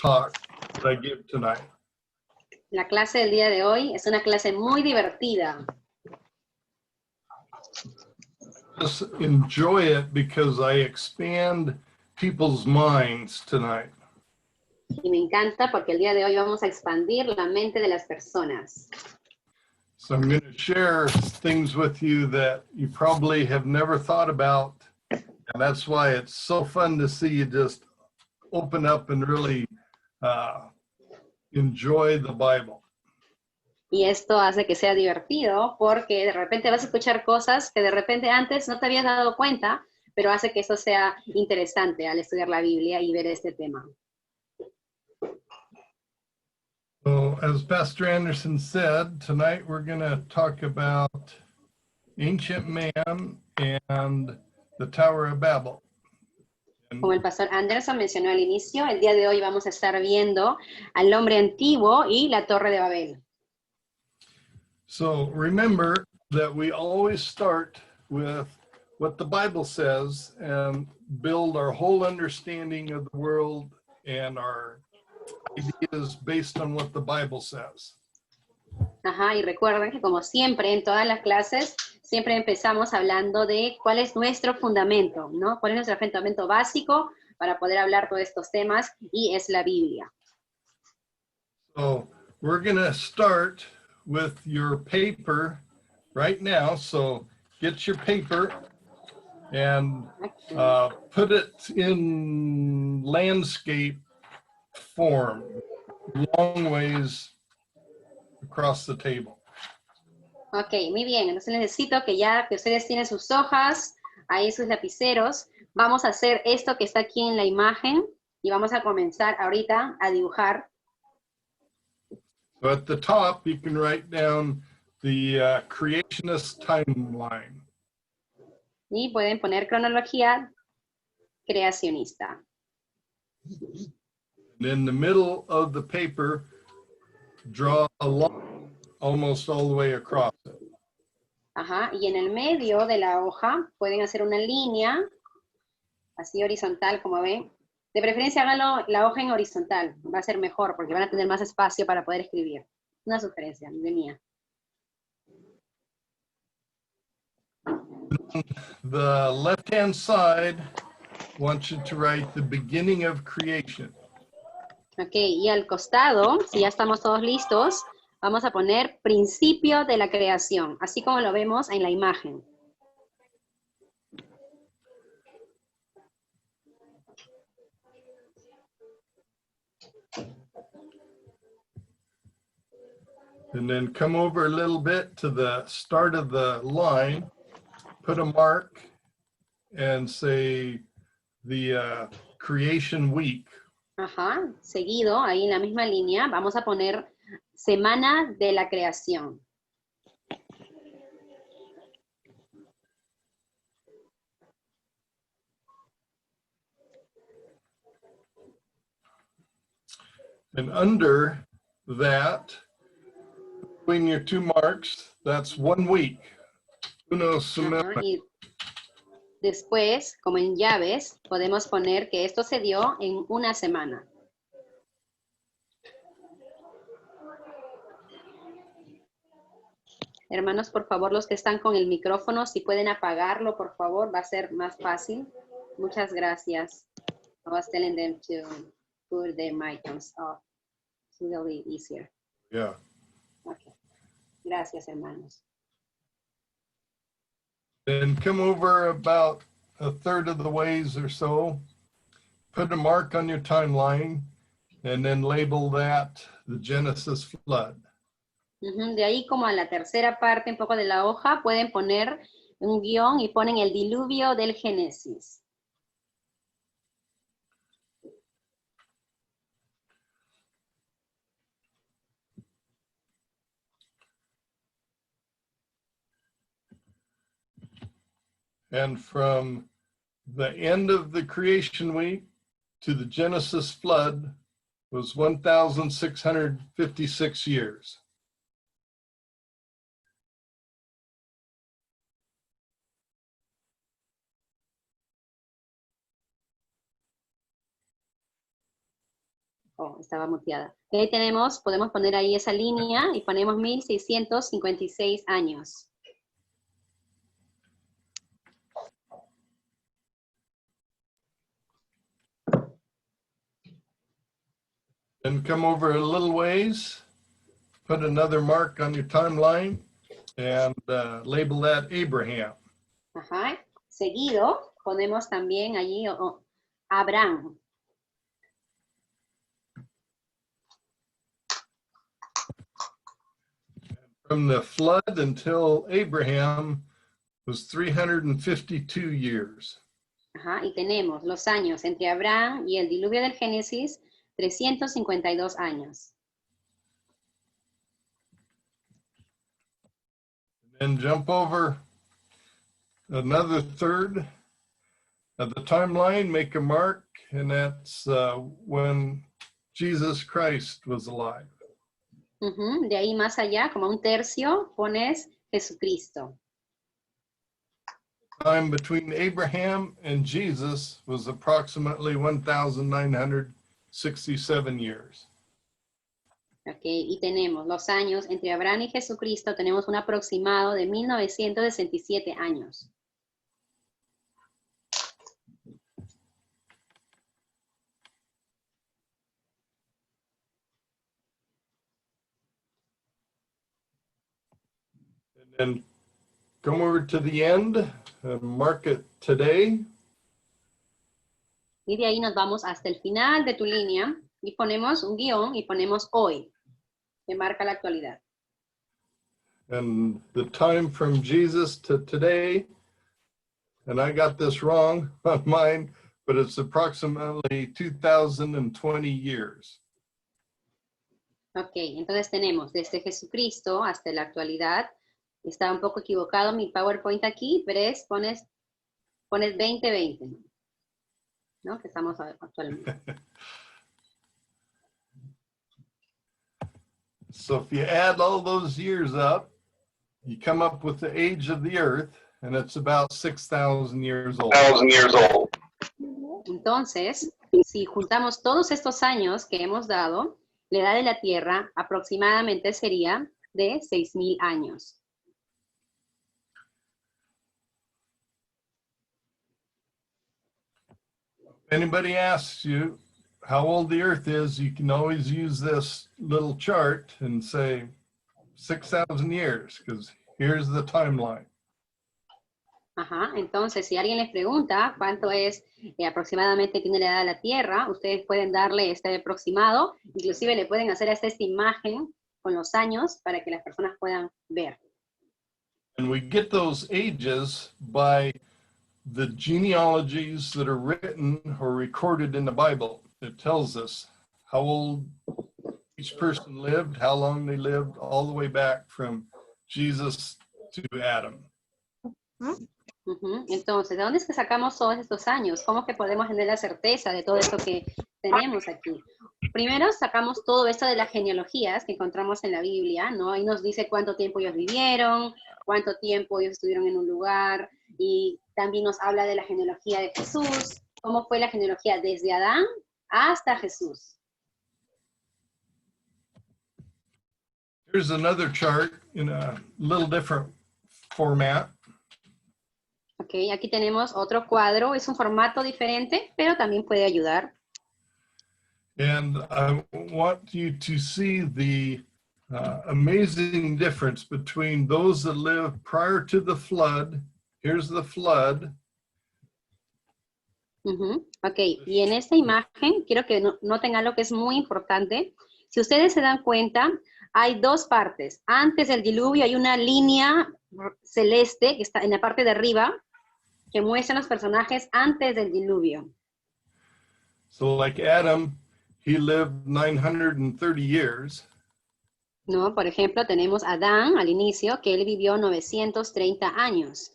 talk that I give tonight. La clase del día de hoy es una clase muy divertida. Just enjoy it because I expand people's minds tonight. Y me encanta porque el día de hoy vamos a expandir la mente de las personas. So I'm going to share things with you that you probably have never thought about. And that's why it's so fun to see you just open up and really enjoy the Bible. Y esto hace que sea divertido porque de repente vas a escuchar cosas que de repente antes no te habías dado cuenta, pero hace que eso sea interesante al estudiar la Biblia y ver este tema. So as Pastor Anderson said, tonight we're going to talk about ancient man and the Tower of Babel. Como el pastor Anderson mencionó al inicio, el día de hoy vamos a estar viendo al hombre antiguo y la Torre de Babel. So remember that we always start with what the Bible says and build our whole understanding of the world and our ideas based on what the Bible says. Ajá, y recuerden que como siempre en todas las clases, siempre empezamos hablando de cuál es nuestro fundamento, ¿no? Cuál es nuestro fundamento básico para poder hablar todos estos temas, y es la Biblia. So we're going to start with your paper right now. So get your paper and put it in landscape form, long ways across the table. Ok, muy bien. Entonces necesito que ya que ustedes tienen sus hojas, ahí sus lapiceros, vamos a hacer esto que está aquí en la imagen y vamos a comenzar ahorita a dibujar. So at the top, you can write down the creationist timeline. Y pueden poner cronología creacionista. And in the middle of the paper, draw a line almost all the way across it. Ajá, y en el medio de la hoja pueden hacer una línea, así horizontal como ven. De preferencia háganlo la hoja en horizontal, va a ser mejor porque van a tener más espacio para poder escribir. Una sugerencia de mía. The left-hand side wants you to write the beginning of creation. Ok, y al costado, si ya estamos todos listos, vamos a poner principio de la creación, así como lo vemos en la imagen. And then come over a little bit to the start of the line, put a mark, and say the creation week. Ajá, seguido, ahí en la misma línea, vamos a poner semana de la creación. And under that, between your two marks, that's 1 week. Uno semana. Ajá, y después, como en llaves, podemos poner que esto se dio en una semana. Hermanos, por favor, los que están con el micrófono, si pueden apagarlo, por favor, va a ser más fácil. Muchas gracias. I was telling them to put their microphones off. So it'll be easier. Yeah. Okay. Gracias, hermanos. Then come over about a third of the ways or so, put a mark on your timeline, and then label that the Genesis flood. De ahí como a la tercera parte, un poco de la hoja, pueden poner un guión y ponen el diluvio del Génesis. And from the end of the creation week to the Genesis flood was 1,656 years. Oh, estaba muteada. Y ahí tenemos, podemos poner ahí esa línea y ponemos 1656 años. Then come over a little ways, put another mark on your timeline, and label that Abraham. Ajá. Seguido, ponemos también allí Abraham. From the flood until Abraham was 352 years. Ajá. Y tenemos los años entre Abraham y el diluvio del Génesis, 352 años. And jump over another third of the timeline, make a mark, and that's when Jesus Christ was alive. De ahí más allá, como un tercio, pones Jesucristo. Time between Abraham and Jesus was approximately 1,967 years. Ok, y tenemos los años entre Abraham y Jesucristo, tenemos un aproximado de 1967 años. And come over to the end and mark it today. Y de ahí nos vamos hasta el final de tu línea y ponemos un guión y ponemos hoy, que marca la actualidad. And the time from Jesus to today, and I got this wrong on mine, but it's approximately 2020 years. Ok, entonces tenemos desde Jesucristo hasta la actualidad. Está un poco equivocado mi PowerPoint aquí, pero pones 2020, ¿no? Que estamos actualmente. So if you add all those years up, you come up with the age of the earth, and it's about 6,000 years old. Entonces, si juntamos todos estos años que hemos dado, la edad de la Tierra aproximadamente sería de 6,000 años. If anybody asks you how old the earth is, you can always use this little chart and say 6,000 years, because here's the timeline. Ajá, entonces si alguien les pregunta cuánto es aproximadamente tiene la edad de la Tierra, ustedes pueden darle este aproximado, inclusive le pueden hacer hasta esta imagen con los años para que las personas puedan ver. And we get those ages by the genealogies that are written or recorded in the Bible. It tells us how old each person lived, how long they lived, all the way back from Jesus to Adam. Entonces, ¿de dónde es que sacamos todos estos años? ¿Cómo es que podemos tener la certeza de todo esto que tenemos aquí? Primero sacamos todo esto de las genealogías que encontramos en la Biblia, ¿no? Ahí nos dice cuánto tiempo ellos vivieron, cuánto tiempo ellos estuvieron en un lugar, y también nos habla de la genealogía de Jesús, cómo fue la genealogía desde Adán hasta Jesús. Here's another chart in a little different format. Ok, aquí tenemos otro cuadro, es un formato diferente, pero también puede ayudar. And I want you to see the amazing difference between those that lived prior to the flood. Here's the flood. Ok, y en esta imagen quiero que noten algo que es muy importante. Si ustedes se dan cuenta, hay dos partes. Antes del diluvio hay una línea celeste que está en la parte de arriba que muestra los personajes antes del diluvio. So like Adam, he lived 930 years. ¿No? Por ejemplo, tenemos a Adán al inicio, que él vivió 930 años.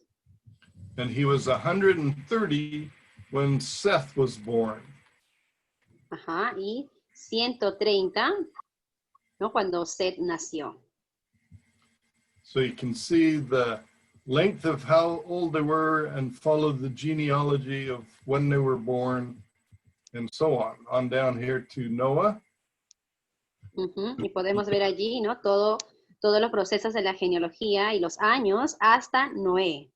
And he was 130 when Seth was born. Ajá, y 130, ¿no? Cuando Seth nació. So you can see the length of how old they were and follow the genealogy of when they were born and so on down here to Noah. Ujú, y podemos ver allí, ¿no? Todos los procesos de la genealogía y los años hasta Noé.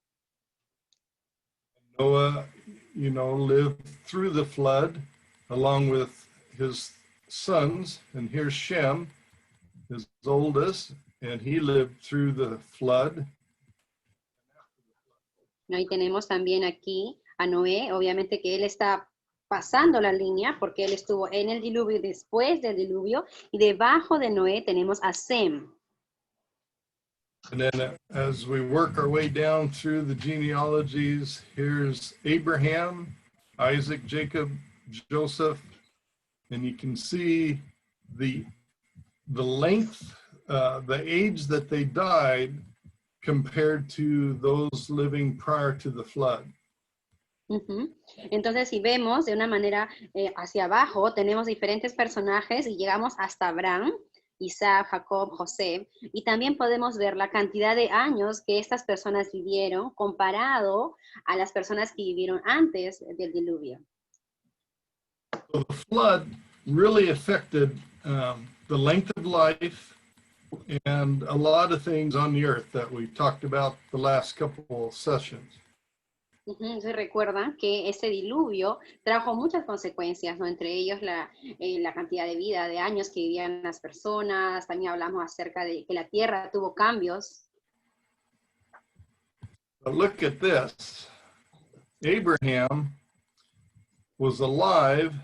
Noah, lived through the flood along with his sons. And here's Shem, his oldest, and he lived through the flood. ¿No? Y tenemos también aquí a Noé, obviamente que él está pasando la línea porque él estuvo en el diluvio y después del diluvio, y debajo de Noé tenemos a Sem. And then as we work our way down through the genealogies, here's Abraham, Isaac, Jacob, Joseph, and you can see the length, the age that they died compared to those living prior to the flood. Ujú. Entonces, si vemos de una manera hacia abajo, tenemos diferentes personajes y llegamos hasta Abraham, Isaac, Jacob, José, y también podemos ver la cantidad de años que estas personas vivieron comparado a las personas que vivieron antes del diluvio. So the flood really affected the length of life and a lot of things on the earth that we talked about the last couple of sessions. Se recuerdan que ese diluvio trajo muchas consecuencias, ¿no? Entre ellos la cantidad de vida, de años que vivían las personas. También hablamos acerca de que la tierra tuvo cambios. But look at this. Abraham was alive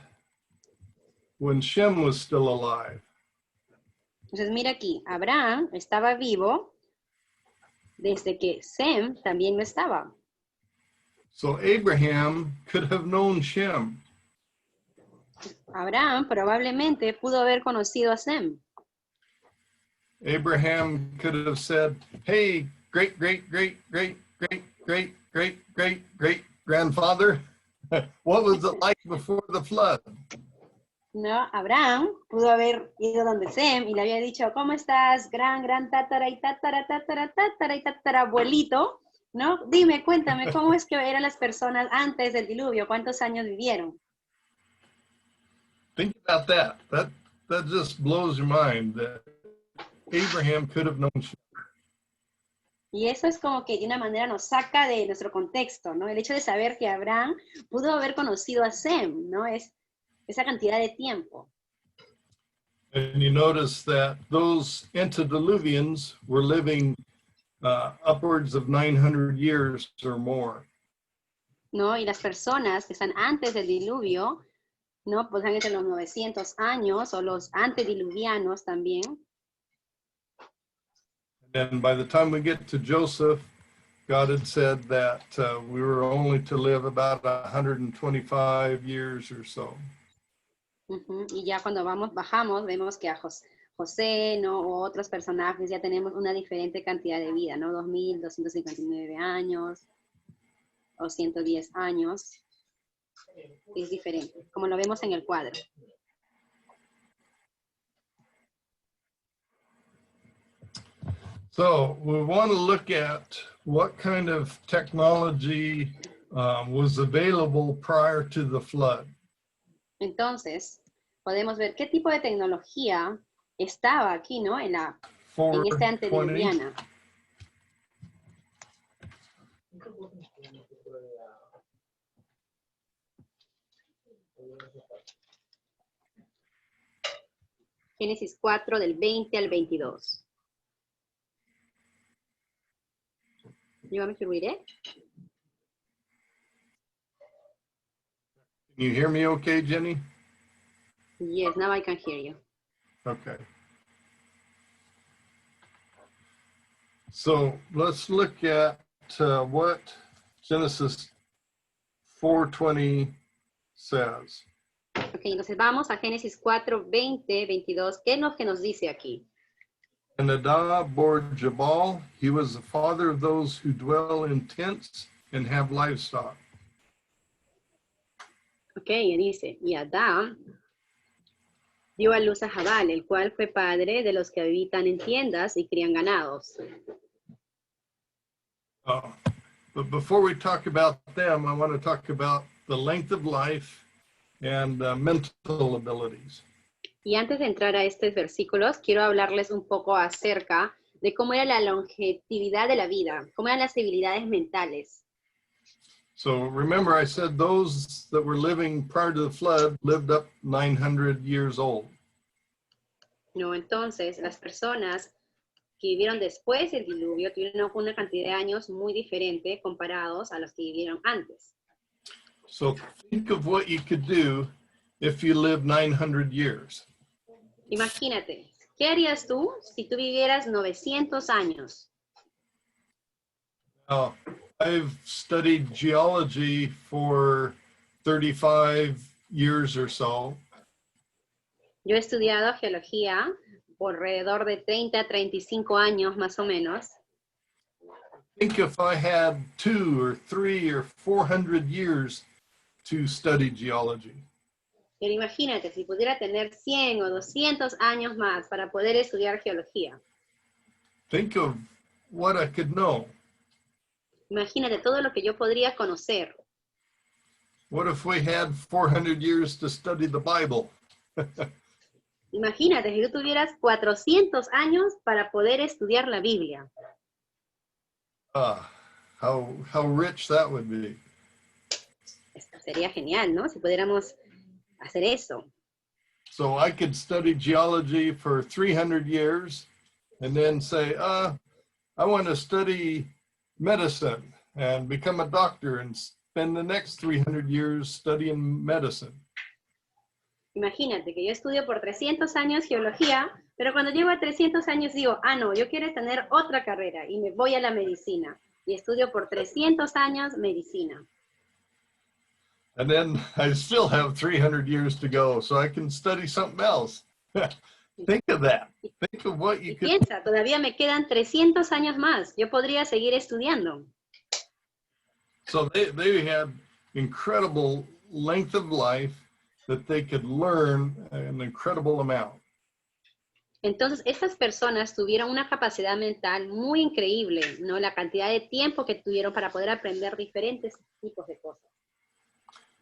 when Shem was still alive. Entonces mira aquí, Abraham estaba vivo desde que Sem también no estaba. So Abraham could have known Shem. Abraham probablemente pudo haber conocido a Sem. Abraham could have said, hey, great, great, great, great, great, great, great, great, great grandfather, what was it like before the flood? No, Abraham pudo haber ido donde Sem y le había dicho, ¿cómo estás, gran tatara y tatara abuelito? ¿No? Dime, cuéntame, ¿cómo es que eran las personas antes del diluvio? ¿Cuántos años vivieron? Think about that. That just blows your mind that Abraham could have known Shem. Y eso es como que de una manera nos saca de nuestro contexto, ¿no? El hecho de saber que Abraham pudo haber conocido a Sem, ¿no? Es esa cantidad de tiempo. And you notice that those antediluvians were living upwards of 900 years or more. ¿No? Y las personas que están antes del diluvio, ¿no? Pues están entre los 900 años o los antediluvianos también. And by the time we get to Joseph, God had said that we were only to live about 125 years or so. Y ya cuando bajamos, vemos que a José, ¿no? O otros personajes ya tenemos una diferente cantidad de vida, ¿no? 2.259 años o 110 años. Es diferente, como lo vemos en el cuadro. So we want to look at what kind of technology was available prior to the flood. Entonces, podemos ver qué tipo de tecnología estaba aquí, ¿no? En esta 420. antediluviana. Génesis 4 del 20 al 22. You want me to read it? Can you hear me okay, Jenny? Yes, now I can hear you. Okay. So let's look at what Genesis 4:20 says. Ok, entonces vamos a Génesis 4, 20, 22. ¿Qué es lo que nos dice aquí? And Adah bore Jabal. He was the father of those who dwell in tents and have livestock. Ok, y dice, y Adán dio a luz a Jabal, el cual fue padre de los que habitan en tiendas y crían ganados. But before we talk about them, I want to talk about the length of life and mental abilities. Y antes de entrar a estos versículos, quiero hablarles un poco acerca de cómo era la longevidad de la vida, cómo eran las habilidades mentales. So remember, I said those that were living prior to the flood lived up 900 years old. ¿No? Entonces, las personas que vivieron después del diluvio tuvieron una cantidad de años muy diferente comparados a los que vivieron antes. So think of what you could do if you lived 900 years. Imagínate, ¿qué harías tú si tú vivieras 900 años? Now, I've studied geology for 35 years or so. Yo he estudiado geología por alrededor de 30 a 35 años más o menos. Think if I had 2 or 3 or 400 years to study geology. Pero imagínate, si pudiera tener 100 o 200 años más para poder estudiar geología. Think of what I could know. Imagínate todo lo que yo podría conocer. What if we had 400 years to study the Bible? Imagínate, si tú tuvieras 400 años para poder estudiar la Biblia. How rich that would be. Esto sería genial, ¿no? Si pudiéramos hacer eso. So I could study geology for 300 years and then say, I want to study medicine and become a doctor and spend the next 300 years studying medicine. Imagínate que yo estudio por 300 años geología, pero cuando llego a 300 años digo, no, yo quiero tener otra carrera y me voy a la medicina. Y estudio por 300 años medicina. And then I still have 300 years to go, so I can study something else. Think of that. Think of what you Y could. piensa, todavía me quedan 300 años más. Yo podría seguir estudiando. So they had incredible length of life that they could learn an incredible amount. Entonces, estas personas tuvieron una capacidad mental muy increíble, ¿no? La cantidad de tiempo que tuvieron para poder aprender diferentes tipos de cosas.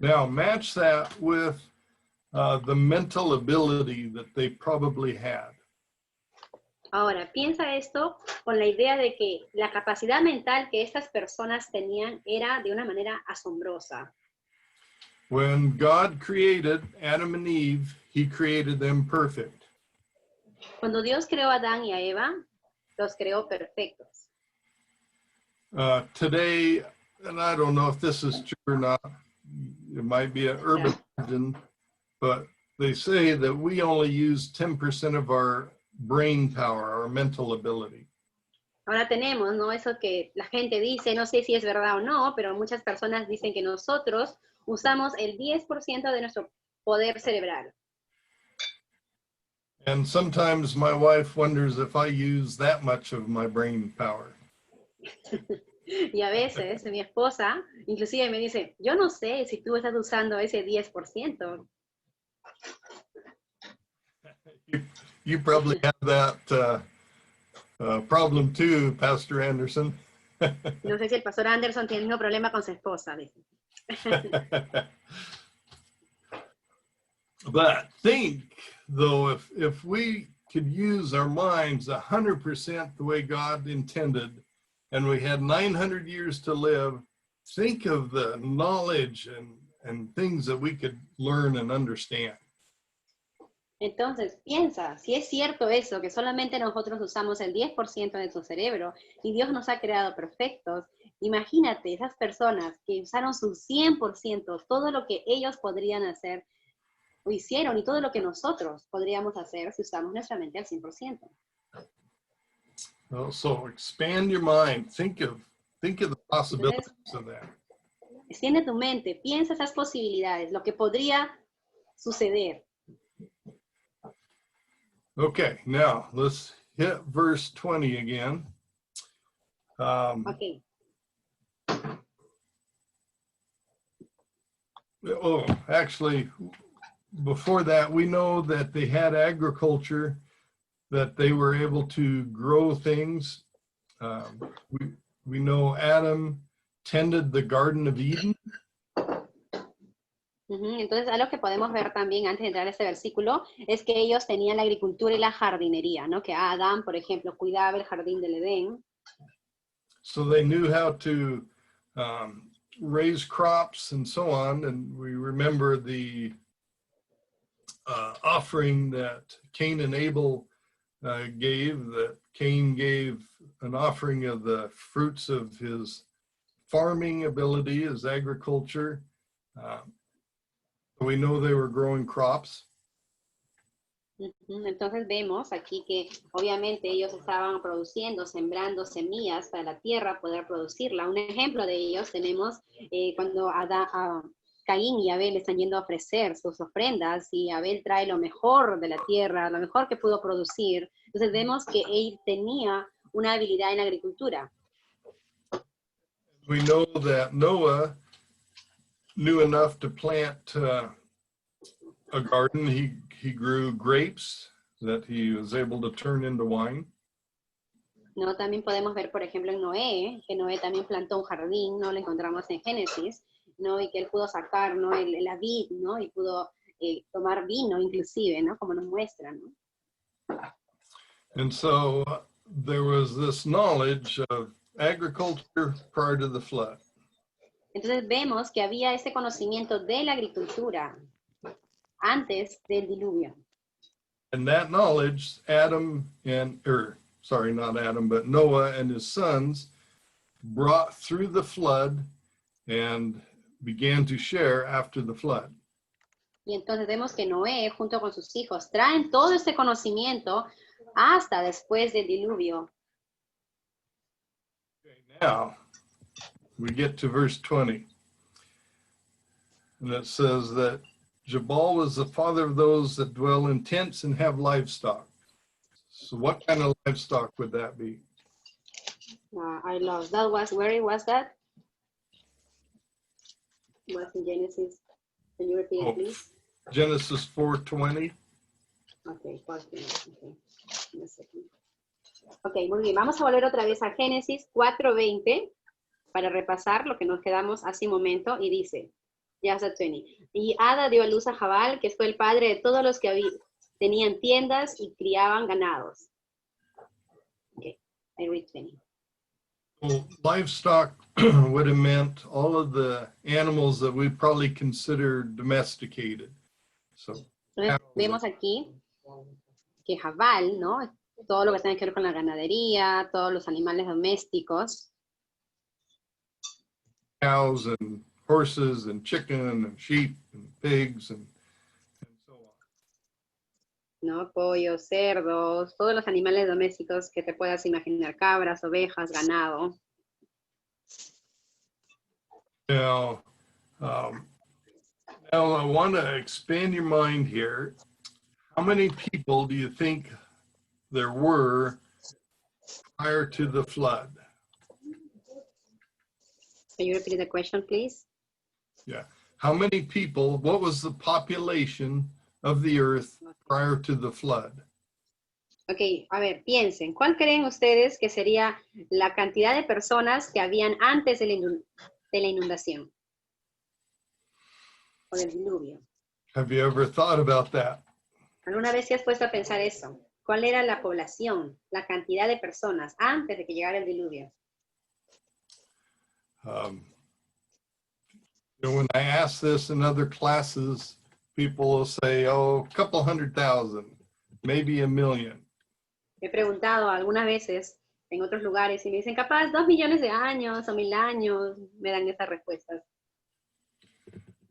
Now, match that with the mental ability that they probably had. Ahora, piensa esto con la idea de que la capacidad mental que estas personas tenían era de una manera asombrosa. When God created Adam and Eve, he created them perfect. Cuando Dios creó a Adán y a Eva, los creó perfectos. Today, and I don't know if this is true or not, it might be an urban legend, but they say that we only use 10% of our brain power, our mental ability. Ahora tenemos, ¿no? Eso que la gente dice, no sé si es verdad o no, pero muchas personas dicen que nosotros usamos el 10% de nuestro poder cerebral. And sometimes my wife wonders if I use that much of my brain power. Y a veces mi esposa inclusive me dice, yo no sé si tú estás usando ese 10%. You probably have that problem too, Pastor Anderson. No sé si el pastor Anderson tiene el mismo problema con su esposa. Dice. But think, though, if we could use our minds 100% the way God intended, and we had 900 years to live, think of the knowledge and things that we could learn and understand. Entonces, piensa, si es cierto eso, que solamente nosotros usamos el 10% de su cerebro y Dios nos ha creado perfectos, imagínate esas personas que usaron su 100%, todo lo que ellos podrían hacer o hicieron y todo lo que nosotros podríamos hacer si usamos nuestra mente al 100%. Well, so expand your mind. Think of the possibilities of that. Extiende tu mente, piensa esas posibilidades, lo que podría suceder. Okay, now let's hit verse 20 again. Okay. Oh, actually, before that, we know that they had agriculture, that they were able to grow things. We know Adam tended the Garden of Eden. Entonces, algo que podemos ver también antes de entrar a este versículo es que ellos tenían la agricultura y la jardinería, ¿no? Que Adán, por ejemplo, cuidaba el jardín del Edén. So they knew how to raise crops and so on. And we remember the offering that Cain and Abel gave, that Cain gave an offering of the fruits of his farming ability, his agriculture. We know they were growing crops. Entonces vemos aquí que obviamente ellos estaban produciendo, sembrando semillas para la tierra, poder producirla. Un ejemplo de ellos tenemos cuando Caín y Abel están yendo a ofrecer sus ofrendas y Abel trae lo mejor de la tierra, lo mejor que pudo producir. Entonces vemos que él tenía una habilidad en la agricultura. We know that Noah knew enough to plant a garden. He grew grapes that he was able to turn into wine. ¿No? También podemos ver, por ejemplo, en Noé, que Noé también plantó un jardín, ¿no? Lo encontramos en Génesis, ¿no? Y que él pudo sacar, ¿no? La vid, ¿no? Y pudo tomar vino inclusive, ¿no? Como nos muestra, ¿no? And so there was this knowledge of agriculture prior to the flood. Entonces vemos que había ese conocimiento de la agricultura antes del diluvio. And that knowledge, Noah and his sons brought through the flood and began to share after the flood. Y entonces vemos que Noé, junto con sus hijos, traen todo ese conocimiento hasta después del diluvio. Okay, now, we get to verse 20. And it says that Jabal was the father of those that dwell in tents and have livestock. So what kind of livestock would that be? I lost. That was, where was that? It was in Genesis. Can you repeat it, please? Genesis 4:20. Okay, okay. Ok, muy bien. Vamos a volver otra vez a Génesis 4:20 para repasar lo que nos quedamos hace un momento y dice, ya está 20. Y Ada dio a luz a Jabal, que fue el padre de todos los que tenían tiendas y criaban ganados. Okay, I read 20. Well, livestock would have meant all of the animals that we probably consider domesticated. So, Entonces, vemos aquí que Jabal, ¿no? Todo lo que tiene que ver con la ganadería, todos los animales domésticos. cows and horses and chicken and sheep and pigs and so on. ¿No? Pollos, cerdos, todos los animales domésticos que te puedas imaginar, cabras, ovejas, ganado. Now I want to expand your mind here. How many people do you think there were prior to the flood? Can you repeat the question, please? Yeah. How many people, what was the population of the earth prior to the flood? Ok, a ver, piensen, ¿cuál creen ustedes que sería la cantidad de personas que habían antes de la inundación? O del diluvio. Have you ever thought about that? ¿Alguna vez te has puesto a pensar eso? ¿Cuál era la población, la cantidad de personas antes de que llegara el diluvio? When I ask this in other classes, people will say, oh, a couple 100,000, maybe 1 million. He preguntado algunas veces en otros lugares y me dicen, capaz 2 millones de años o 1,000 años, me dan esas respuestas.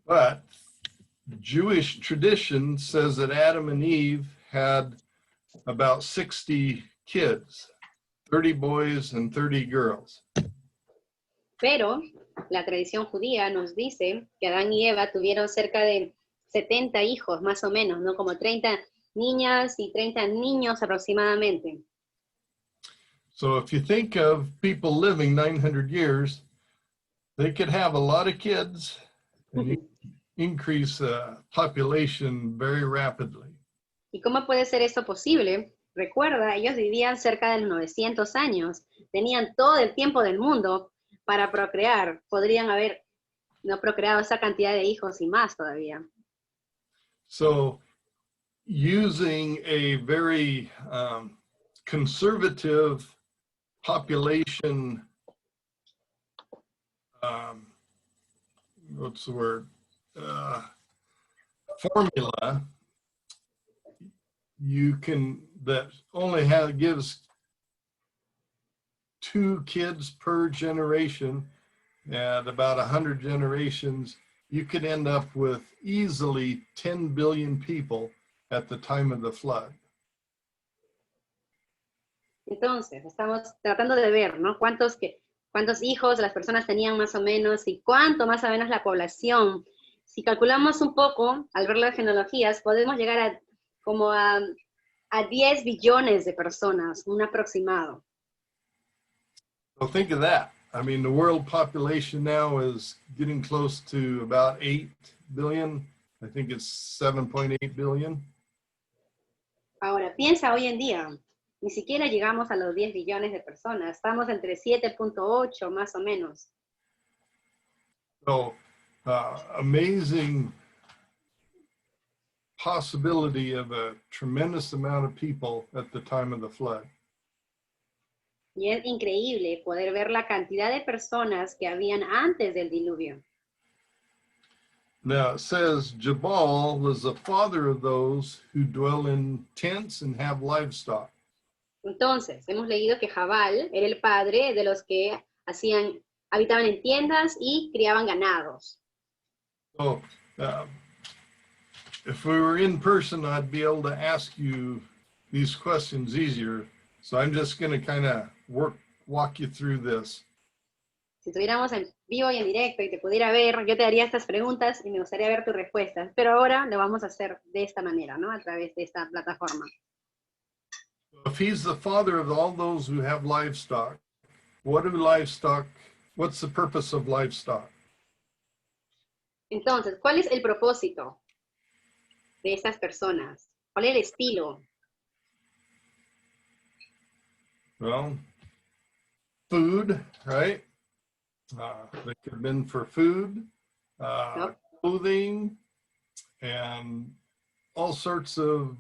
But Jewish tradition says that Adam and Eve had about 60 kids, 30 boys and 30 girls. Pero la tradición judía nos dice que Adán y Eva tuvieron cerca de 70 hijos, más o menos, ¿no? Como 30 niñas y 30 niños aproximadamente. So if you think of people living 900 years, they could have a lot of kids and increase population very rapidly. ¿Y cómo puede ser eso posible? Recuerda, ellos vivían cerca de los 900 años, tenían todo el tiempo del mundo para procrear, podrían haber no ha procreado esa cantidad de hijos y más todavía. So using a very conservative population, what's the word, formula, that only gives 2 kids per generation, at about 100 generations, you could end up with easily 10 billion people at the time of the flood. Entonces, estamos tratando de ver, ¿no? Cuántos hijos las personas tenían más o menos y cuánto más o menos la población. Si calculamos un poco, al ver las genealogías, podemos llegar a como a 10 billones de personas, un aproximado. So think of that. I mean, the world population now is getting close to about 8 billion. I think it's 7.8 billion. Ahora, piensa hoy en día, ni siquiera llegamos a los 10 billones de personas, estamos entre 7.8 más o menos. So amazing possibility of a tremendous amount of people at the time of the flood. Y es increíble poder ver la cantidad de personas que habían antes del diluvio. Now it says Jabal was the father of those who dwell in tents and have livestock. Entonces, hemos leído que Jabal era el padre de los que habitaban en tiendas y criaban ganados. So if we were in person, I'd be able to ask you these questions easier. So I'm just going to kind of walk you through this. Si estuviéramos en vivo y en directo y te pudiera ver, yo te daría estas preguntas y me gustaría ver tus respuestas. Pero ahora lo vamos a hacer de esta manera, ¿no? A través de esta plataforma. If he's the father of all those who have livestock, what's the purpose of livestock? Entonces, ¿cuál es el propósito de esas personas? ¿Cuál es el estilo? Well, food, right? They could have been for food, clothing, and all sorts of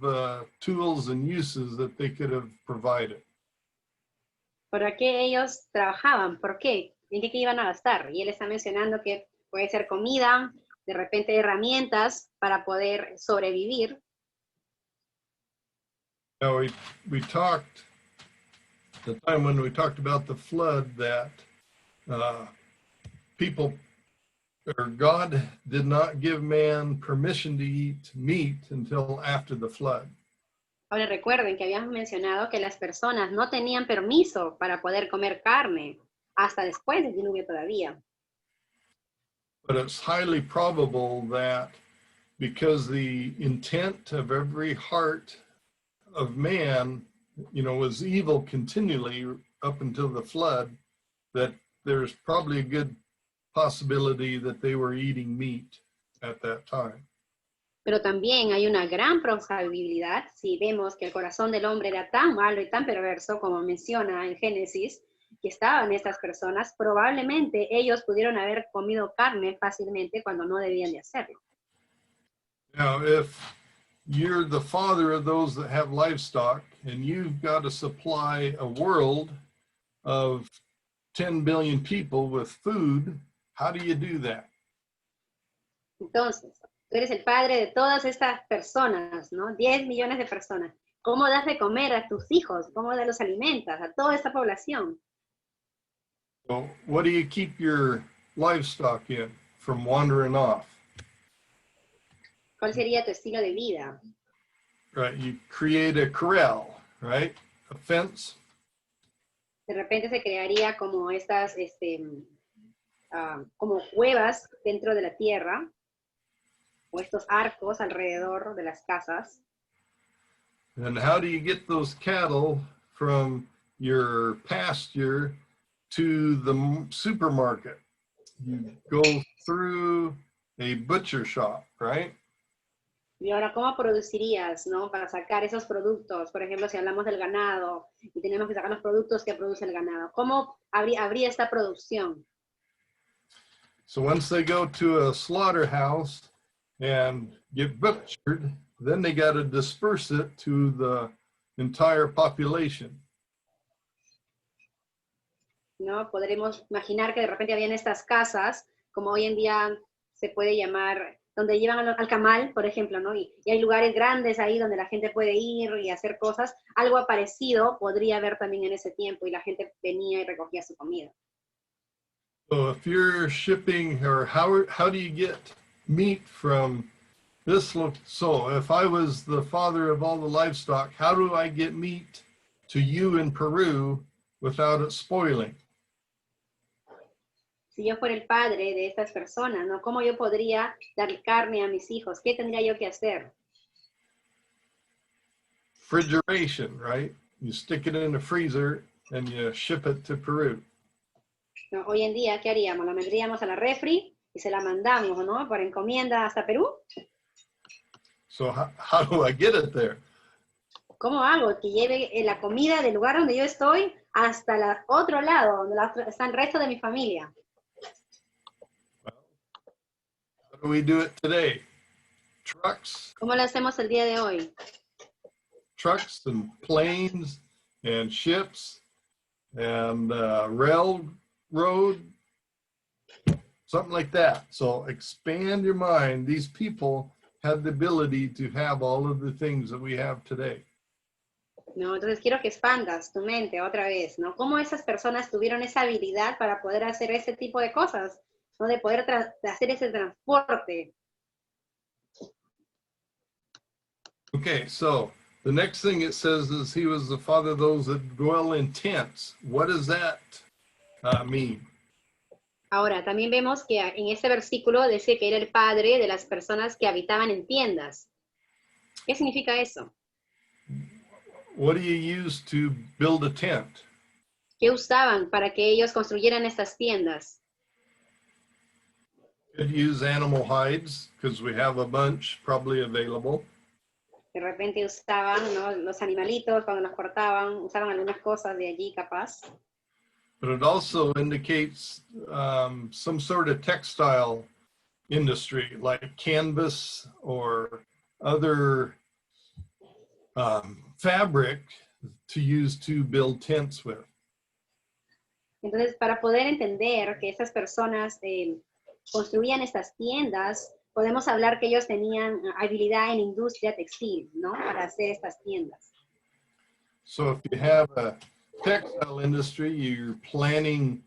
tools and uses that they could have provided. ¿Para qué ellos trabajaban? ¿Por qué? ¿En qué iban a gastar? Y él está mencionando que puede ser comida, de repente herramientas para poder sobrevivir. Now we talked the time when we talked about the flood that God did not give man permission to eat meat until after the flood. Ahora recuerden que habíamos mencionado que las personas no tenían permiso para poder comer carne hasta después del diluvio todavía. But it's highly probable that because the intent of every heart of man, was evil continually up until the flood, that there's probably a good possibility that they were eating meat at that time. Pero también hay una gran probabilidad, si vemos que el corazón del hombre era tan malo y tan perverso, como menciona en Génesis, que estaban estas personas, probablemente ellos pudieron haber comido carne fácilmente cuando no debían de hacerlo. Now, if you're the father of those that have livestock and you've got to supply a world of 10 billion people with food, how do you do that? Entonces, tú eres el padre de todas estas personas, ¿no? 10 millones de personas. ¿Cómo das de comer a tus hijos? ¿Cómo los alimentas a toda esta población? So what do you keep your livestock in from wandering off? ¿Cuál sería tu estilo de vida? Right, you create a corral, right? A fence. De repente se crearía como estas, como cuevas dentro de la tierra, o estos arcos alrededor de las casas. And how do you get those cattle from your pasture to the supermarket? You go through a butcher shop, right? Y ahora, ¿cómo producirías, no? Para sacar esos productos, por ejemplo, si hablamos del ganado y tenemos que sacar los productos que produce el ganado, ¿cómo habría esta producción? So once they go to a slaughterhouse and get butchered, then they got to disperse it to the entire population. ¿No? Podremos imaginar que de repente habían estas casas, como hoy en día se puede llamar, donde llevan al camal, por ejemplo, ¿no? Y hay lugares grandes ahí donde la gente puede ir y hacer cosas. Algo parecido podría haber también en ese tiempo y la gente venía y recogía su comida. So if you're shipping, or how do you get meat from this? So if I was the father of all the livestock, how do I get meat to you in Peru without it spoiling? Si yo fuera el padre de estas personas, ¿no? ¿Cómo yo podría dar carne a mis hijos? ¿Qué tendría yo que hacer? Refrigeration, right? You stick it in the freezer and you ship it to Peru. ¿No? Hoy en día, ¿qué haríamos? La meteríamos a la refri y se la mandamos, ¿no? Por encomienda hasta Perú. So how do I get it there? ¿Cómo hago que lleve la comida del lugar donde yo estoy hasta el otro lado, donde está el resto de mi familia? How do we do it today? Trucks, ¿Cómo lo hacemos el día de hoy? trucks and planes and ships and railroad, something like that. So expand your mind. These people had the ability to have all of the things that we have today. ¿No? Entonces quiero que expandas tu mente otra vez, ¿no? ¿Cómo esas personas tuvieron esa habilidad para poder hacer ese tipo de cosas? ¿No? De poder hacer ese transporte. Okay, so the next thing it says is he was the father of those that dwell in tents. What does that mean? Ahora, también vemos que en este versículo dice que era el padre de las personas que habitaban en tiendas. ¿Qué significa eso? What do you use to build a tent? ¿Qué usaban para que ellos construyeran estas tiendas? Could use animal hides because we have a bunch probably available. De repente usaban, ¿no? Los animalitos cuando los cortaban, usaban algunas cosas de allí capaz. But it also indicates some sort of textile industry like canvas or other fabric to use to build tents with. Entonces, para poder entender que estas personas construían estas tiendas, podemos hablar que ellos tenían habilidad en industria textil, ¿no? Para hacer estas tiendas. So if you have a textile industry, you're planting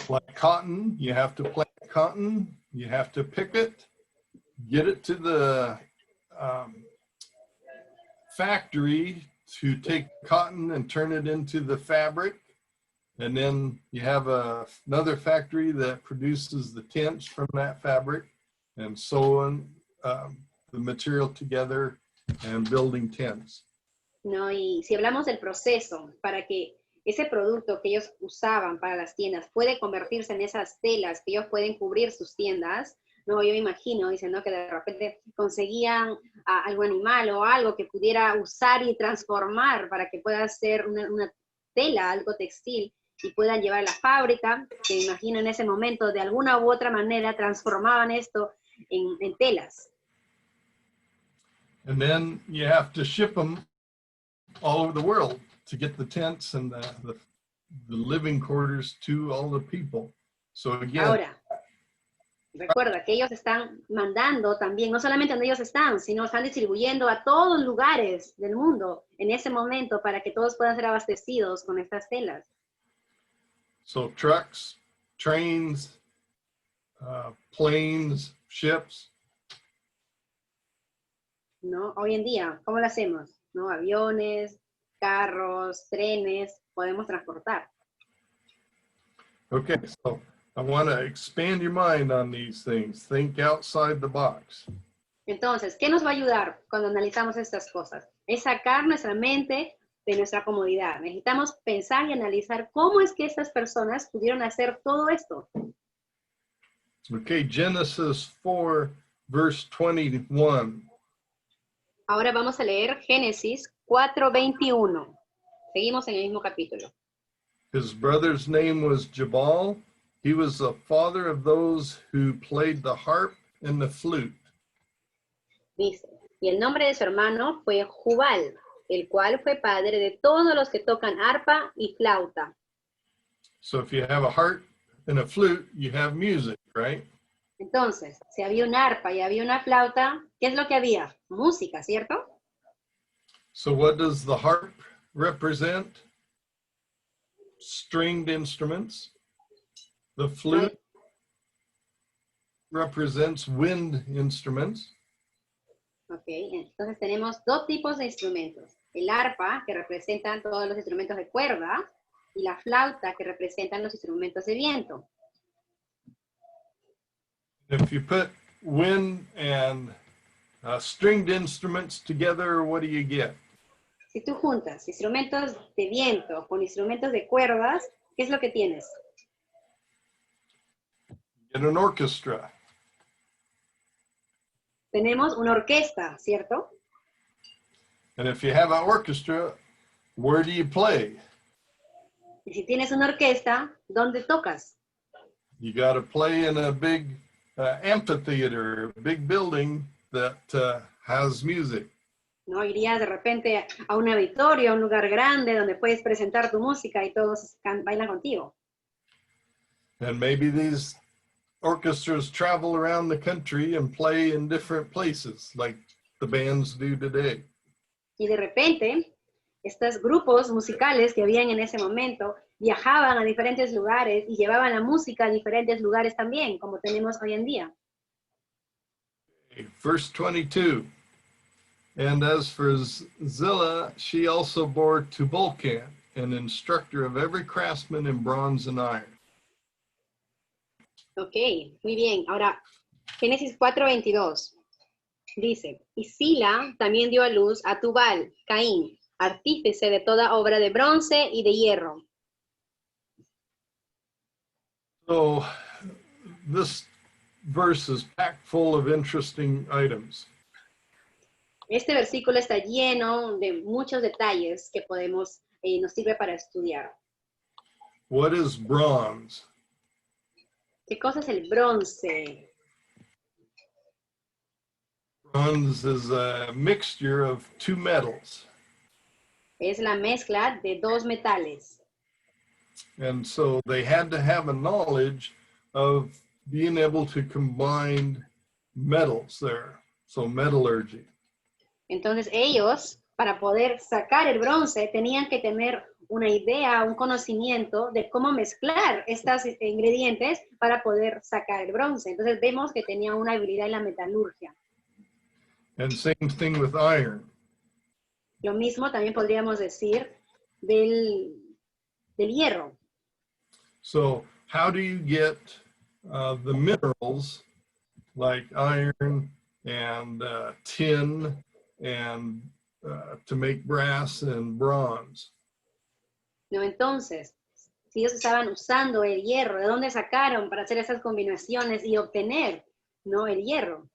like cotton, you have to plant cotton, you have to pick it, get it to the factory to take cotton and turn it into the fabric. And then you have another factory that produces the tents from that fabric and sewing the material together and building tents. ¿No? Y si hablamos del proceso para que ese producto que ellos usaban para las tiendas puede convertirse en esas telas que ellos pueden cubrir sus tiendas, ¿no? Yo me imagino, dicen, ¿no? Que de repente conseguían algún animal o algo que pudiera usar y transformar para que pueda ser una tela, algo textil, y puedan llevar a la fábrica, que me imagino en ese momento de alguna u otra manera transformaban esto en telas. And then you have to ship them all over the world to get the tents and the living quarters to all the people. So again, Ahora, recuerda que ellos están mandando también, no solamente donde ellos están, sino están distribuyendo a todos los lugares del mundo en ese momento para que todos puedan ser abastecidos con estas telas. so trucks, trains, planes, ships. ¿No? Hoy en día, ¿cómo lo hacemos? ¿No? Aviones, carros, trenes, podemos transportar. Okay, so I want to expand your mind on these things. Think outside the box. Entonces, ¿qué nos va a ayudar cuando analizamos estas cosas? Es sacar nuestra mente de nuestra comodidad. Necesitamos pensar y analizar cómo es que estas personas pudieron hacer todo esto. Okay, Genesis 4, verse 21. Ahora vamos a leer Génesis 4:21. Seguimos en el mismo capítulo. His brother's name was Jabal, He was the father of those who played the harp and the flute. Dice, y el nombre de su hermano fue Jubal, el cual fue padre de todos los que tocan arpa y flauta. So if you have a harp and a flute, you have music, right? Entonces, si había un arpa y había una flauta, ¿qué es lo que había? Música, ¿cierto? So what does the harp represent? Stringed instruments. The flute represents wind instruments. Ok, entonces tenemos dos tipos de instrumentos. El arpa, que representan todos los instrumentos de cuerda, y la flauta, que representan los instrumentos de viento. If you put wind and stringed instruments together, what do you get? Si tú juntas instrumentos de viento con instrumentos de cuerdas, ¿qué es lo que tienes? You get an orchestra. Tenemos una orquesta, ¿cierto? And if you have an orchestra, where do you play? Y si tienes una orquesta, ¿dónde tocas? You got to play in a big amphitheater, a big building that has music. ¿No? Irías de repente a un auditorio, a un lugar grande donde puedes presentar tu música y todos bailan contigo. And maybe these orchestras travel around the country and play in different places like the bands do today. Y de repente, estos grupos musicales que habían en ese momento viajaban a diferentes lugares y llevaban la música a diferentes lugares también, como tenemos hoy en día. Verse 22. And as for Zillah, she also bore Tubal-Cain, an instructor of every craftsman in bronze and iron. Ok, muy bien. Ahora, Génesis 4:22 dice, y Sila también dio a luz a Tubal, Caín, artífice de toda obra de bronce y de hierro. So this verse is packed full of interesting items. Este versículo está lleno de muchos detalles que nos sirve para estudiar. What is bronze? ¿Qué cosa es el bronce? Bronze is a mixture of two metals. Es la mezcla de dos metales. And so they had to have a knowledge of being able to combine metals there. So metallurgy. Entonces ellos, para poder sacar el bronce, tenían que tener una idea, un conocimiento de cómo mezclar estos ingredientes para poder sacar el bronce. Entonces vemos que tenían una habilidad en la metalurgia. And same thing with iron. Lo mismo también podríamos decir del hierro. So how do you get the minerals like iron and tin and to make brass and bronze? ¿No? Entonces, si ellos estaban usando el hierro, ¿de dónde sacaron para hacer esas combinaciones y obtener, ¿no?, el hierro?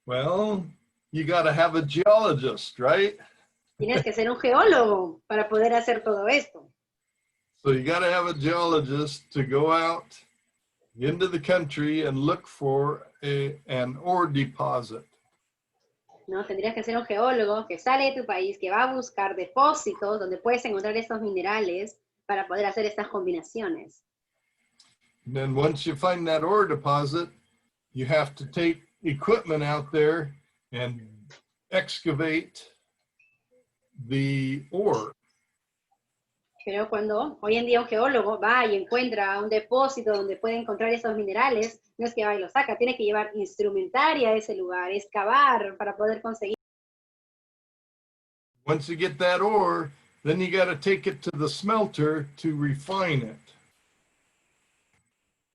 Well, you got to have a geologist, right? Tienes que ser un geólogo para poder hacer todo esto. So you got to have a geologist to go out into the country and look for an ore deposit. ¿No? Tendrías que ser un geólogo que sale de tu país, que va a buscar depósitos donde puedes encontrar estos minerales para poder hacer estas combinaciones. And then once you find that ore deposit, you have to take equipment out there and excavate the ore. Pero cuando hoy en día un geólogo va y encuentra un depósito donde puede encontrar esos minerales, no es que va y lo saca, tiene que llevar instrumentaria a ese lugar, excavar para poder conseguir. Once you get that ore, then you got to take it to the smelter to refine it.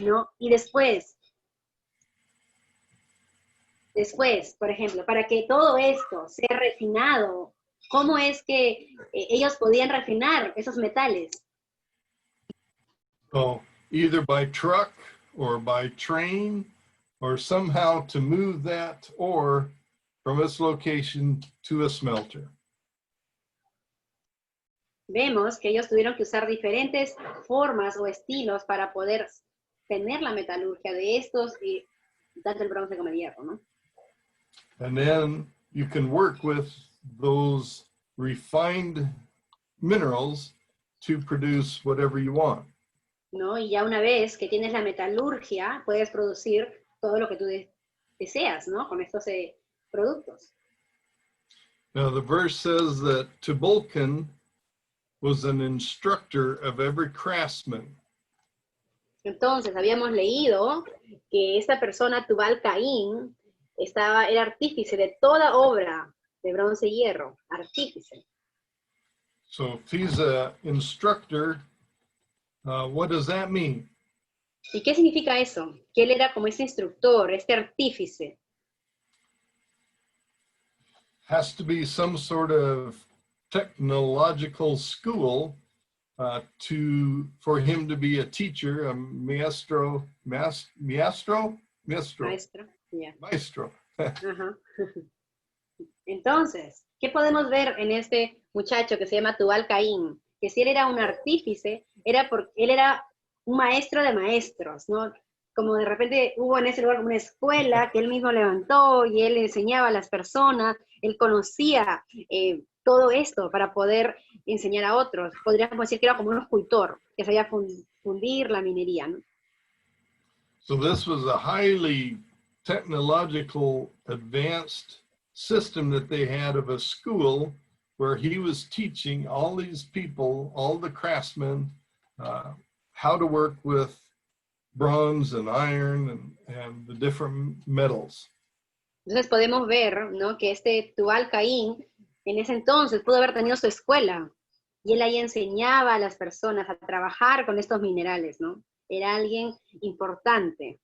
¿No? Y después, por ejemplo, para que todo esto sea refinado, ¿cómo es que ellos podían refinar esos metales? So either by truck or by train or somehow to move that ore from its location to a smelter. vemos que ellos tuvieron que usar diferentes formas o estilos para poder tener la metalurgia de estos, y tanto el bronce como el hierro, ¿no? And then you can work with those refined minerals to produce whatever you want. ¿No? Y ya una vez que tienes la metalurgia, puedes producir todo lo que tú deseas, ¿no? Con estos productos. Now the verse says that Tubal-Cain was an instructor of every craftsman. Entonces, habíamos leído que esta persona, Tubal-Caín, era artífice de toda obra de bronce y hierro, artífice. So if he's an instructor, what does that mean? ¿Y qué significa eso? Que él era como este instructor, este artífice. Has to be some sort of technological school for him to be a teacher, a maestro. Maestro. Yeah. Maestro. Ajá. Entonces, ¿qué podemos ver en este muchacho que se llama Tubal-Caín? Que si él era un artífice, era porque él era un maestro de maestros, ¿no? Como de repente hubo en ese lugar una escuela que él mismo levantó y él enseñaba a las personas, él conocía todo esto para poder enseñar a otros. Podríamos decir que era como un escultor que sabía fundir la minería, ¿no? So this was a highly technological, advanced system that they had of a school where he was teaching all these people, all the craftsmen, how to work with bronze and iron and the different metals. Entonces podemos ver, ¿no? Que este Tubal-Caín en ese entonces pudo haber tenido su escuela y él ahí enseñaba a las personas a trabajar con estos minerales, ¿no? Era alguien importante.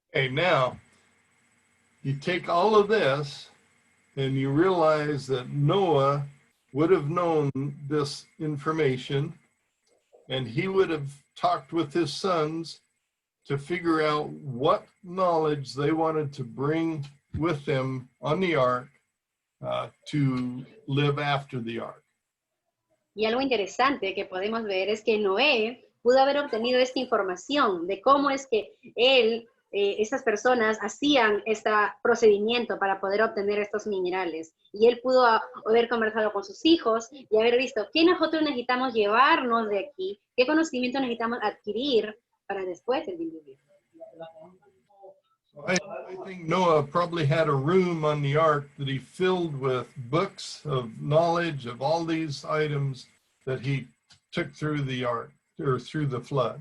Okay, now you take all of this and you realize that Noah would have known this information and he would have talked with his sons to figure out what knowledge they wanted to bring with them on the ark to live after the ark. Y algo interesante que podemos ver es que Noé pudo haber obtenido esta información de cómo es que estas personas hacían este procedimiento para poder obtener estos minerales. Y él pudo haber conversado con sus hijos y haber visto qué nosotros necesitamos llevarnos de aquí, qué conocimiento necesitamos adquirir para después del diluvio. I think Noah probably had a room on the ark that he filled with books of knowledge of all these items that he took through the ark or through the flood.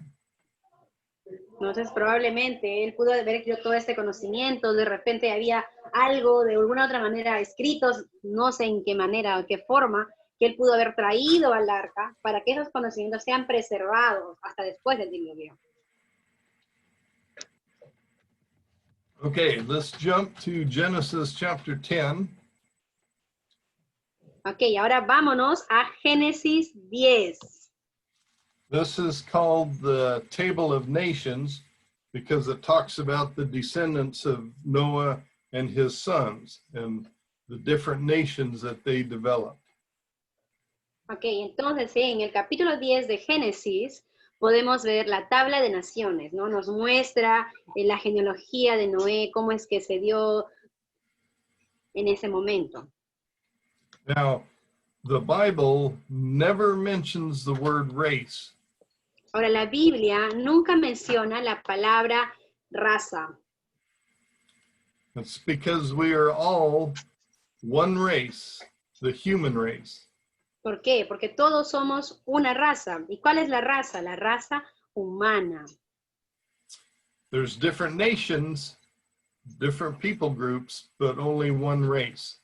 Entonces probablemente él pudo haber adquirido todo este conocimiento, de repente había algo de alguna otra manera escritos, no sé en qué manera o qué forma, que él pudo haber traído al arca para que esos conocimientos sean preservados hasta después del diluvio. Okay, let's jump to Genesis chapter 10. Ok, ahora vámonos a Génesis 10. This is called the Table of Nations because it talks about the descendants of Noah and his sons and the different nations that they developed. Ok, entonces en el capítulo 10 de Génesis podemos ver la tabla de naciones, ¿no? Nos muestra la genealogía de Noé, cómo es que se dio en ese momento. Now, the Bible never mentions the word race. Ahora, la Biblia nunca menciona la palabra raza. It's because we are all one race, the human race. ¿Por qué? Porque todos somos una raza. ¿Y cuál es la raza? La raza humana. There's different nations, different people groups, but only one race.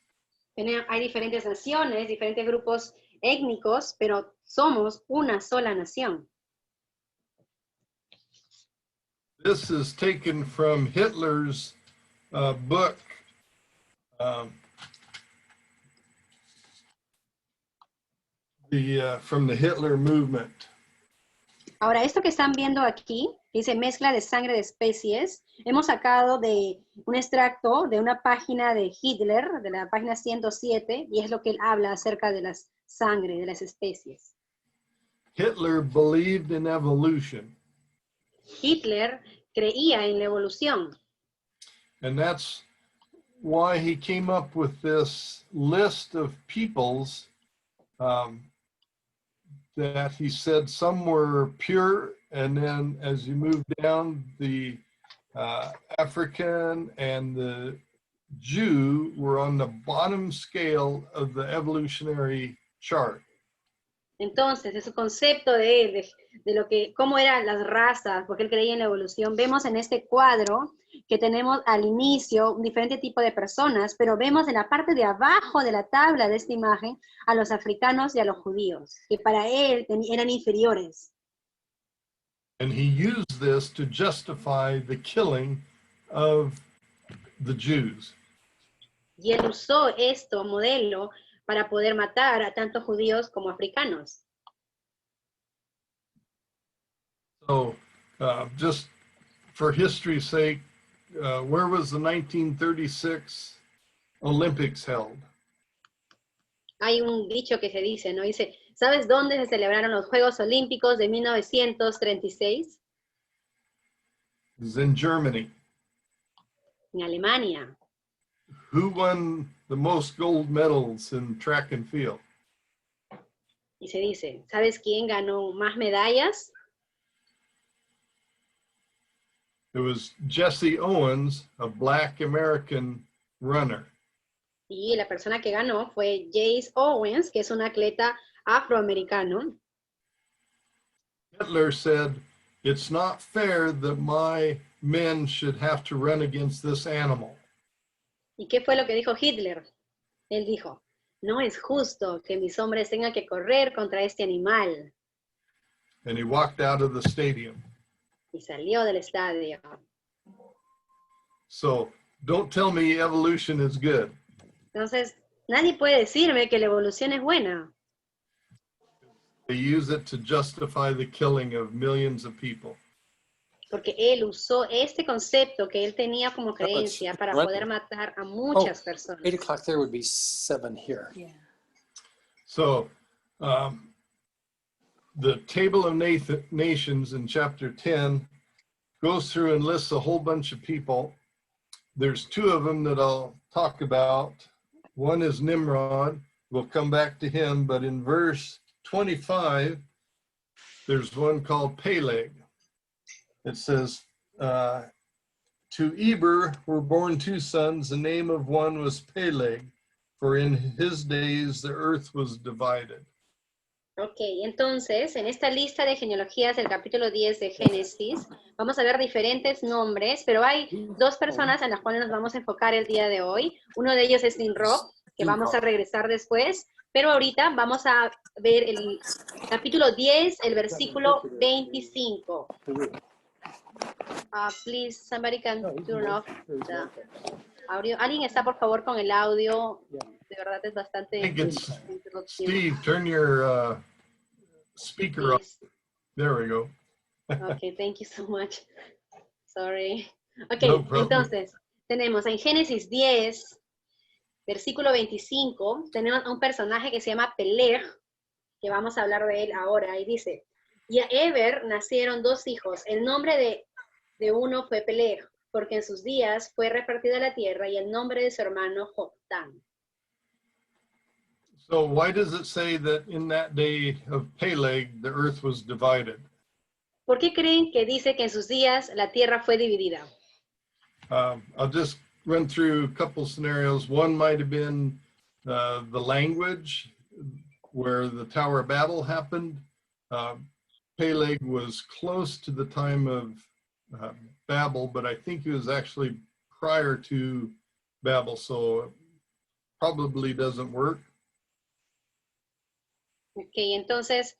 Hay diferentes naciones, diferentes grupos étnicos, pero somos una sola nación. This is taken from Hitler's book, from the Hitler movement. Ahora, esto que están viendo aquí, que dice mezcla de sangre de especies, hemos sacado de un extracto de una página de Hitler, de la página 107, y es lo que él habla acerca de las sangre, de las especies. Hitler believed in evolution, Hitler creía en la evolución, and that's why he came up with this list of peoples that he said some were pure, and then as you move down, the African and the Jew were on the bottom scale of the evolutionary chart. Entonces, ese concepto de él, de lo que, cómo eran las razas, porque él creía en la evolución, vemos en este cuadro que tenemos al inicio un diferente tipo de personas, pero vemos en la parte de abajo de la tabla de esta imagen a los africanos y a los judíos, que para él eran inferiores. And he used this to justify the killing of the Jews. Y él usó esto modelo para poder matar a tanto judíos como africanos. So just for history's sake, where was the 1936 Olympics held? Hay un dicho que se dice, ¿no? Dice, ¿sabes dónde se celebraron los Juegos Olímpicos de 1936? It was in Germany. En Alemania. Who won the most gold medals in track and field? Y se dice, ¿sabes quién ganó más medallas? It was Jesse Owens, a black American runner. Y la persona que ganó fue Jesse Owens, que es un atleta afroamericano. Hitler said, "It's not fair that my men should have to run against this animal." ¿Y qué fue lo que dijo Hitler? Él dijo, no es justo que mis hombres tengan que correr contra este animal. And he walked out of the stadium. Y salió del estadio. So don't tell me evolution is good. Entonces, nadie puede decirme que la evolución es buena. They use it to justify the killing of millions of people. Porque él usó este concepto que él tenía como creencia para poder matar a muchas personas. 8 o'clock there would be 7 here. Yeah. So the Table of Nations in chapter 10 goes through and lists a whole bunch of people. There's two of them that I'll talk about. One is Nimrod. We'll come back to him, but in verse 25, there's one called Peleg. It says, to Eber were born two sons. The name of one was Peleg, for in his days the earth was divided. Ok, entonces, en esta lista de genealogías del capítulo 10 de Génesis, vamos a ver diferentes nombres, pero hay dos personas en las cuales nos vamos a enfocar el día de hoy. Uno de ellos es Nimrod, que vamos a regresar después, pero ahorita vamos a ver el capítulo 10, el versículo 25. Please, somebody can turn off the audio. ¿Alguien está, por favor, con el audio? De verdad es bastante I think it's interrupción. Steve, turn your speaker off. Please. There we go. Okay, thank you so much. Sorry. Ok, No problem. entonces, tenemos en Génesis 10, versículo 25, tenemos a un personaje que se llama Peleg, que vamos a hablar de él ahora, y dice, y a Eber nacieron dos hijos, el nombre de uno fue Peleg, porque en sus días fue repartida la tierra, y el nombre de su hermano Joctán. So why does it say that in that day of Peleg, the earth was divided? ¿Por qué creen que dice que en sus días la tierra fue dividida? I'll just run through a couple scenarios. One might have been the language where the Tower of Babel happened. Peleg was close to the time of Babel, but I think he was actually prior to Babel, so it probably doesn't work. Ok, entonces,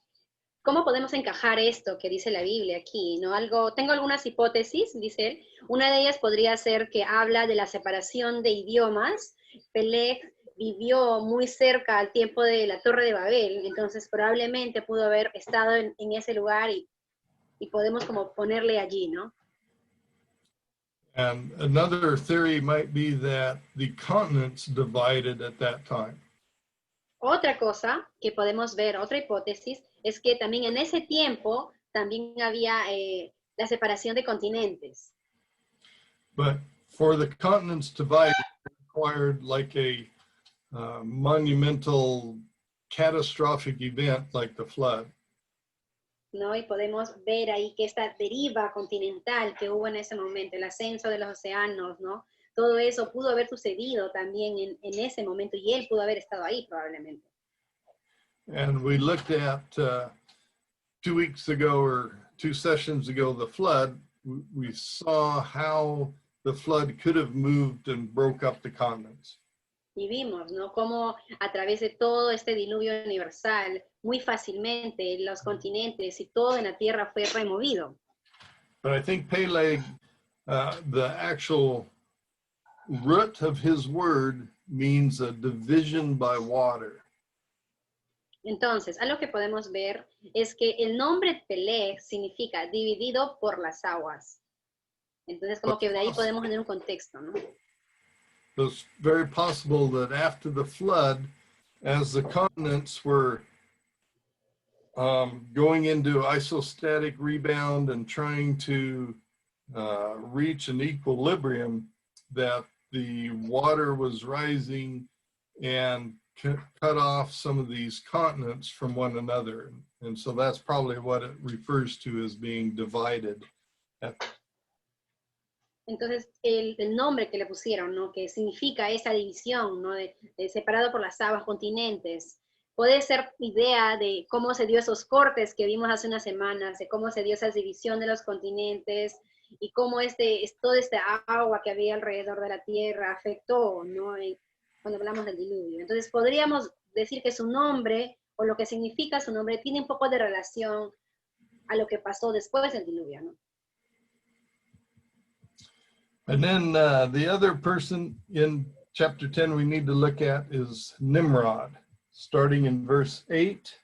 ¿cómo podemos encajar esto que dice la Biblia aquí? ¿No? Tengo algunas hipótesis, dice él. Una de ellas podría ser que habla de la separación de idiomas. Peleg vivió muy cerca al tiempo de la Torre de Babel, entonces probablemente pudo haber estado en ese lugar y y podemos como ponerle allí, ¿no? And another theory might be that the continents divided at that time. Otra cosa que podemos ver, otra hipótesis, es que también en ese tiempo también había la separación de continentes. But for the continents divided, it required like a monumental, catastrophic event like the flood. ¿No? Y podemos ver ahí que esta deriva continental que hubo en ese momento, el ascenso de los océanos, ¿no? Todo eso pudo haber sucedido también en ese momento y él pudo haber estado ahí probablemente. And we looked at 2 weeks ago or 2 sessions ago, the flood. We saw how the flood could have moved and broke up the continents. Y vimos, ¿no? Cómo a través de todo este diluvio universal, muy fácilmente los continentes y todo en la tierra fue removido. But I think Peleg, the actual root of his word means a division by water. Entonces, algo que podemos ver es que el nombre Peleg significa dividido por las aguas. Entonces, como que de ahí podemos tener un contexto, ¿no? It's very possible that after the flood, as the continents were going into isostatic rebound and trying to reach an equilibrium, that the water was rising and cut off some of these continents from one another. And so that's probably what it refers to as being divided. Entonces, el nombre que le pusieron, ¿no? Que significa esa división, ¿no? De separado por las aguas, continentes. Puede ser idea de cómo se dio esos cortes que vimos hace unas semanas, de cómo se dio esa división de los continentes y cómo todo este agua que había alrededor de la tierra afectó, ¿no? Cuando hablamos del diluvio. Entonces, podríamos decir que su nombre, o lo que significa su nombre, tiene un poco de relación a lo que pasó después del diluvio, ¿no? And then the other person in chapter 10 we need to look at is Nimrod, starting in verse 8.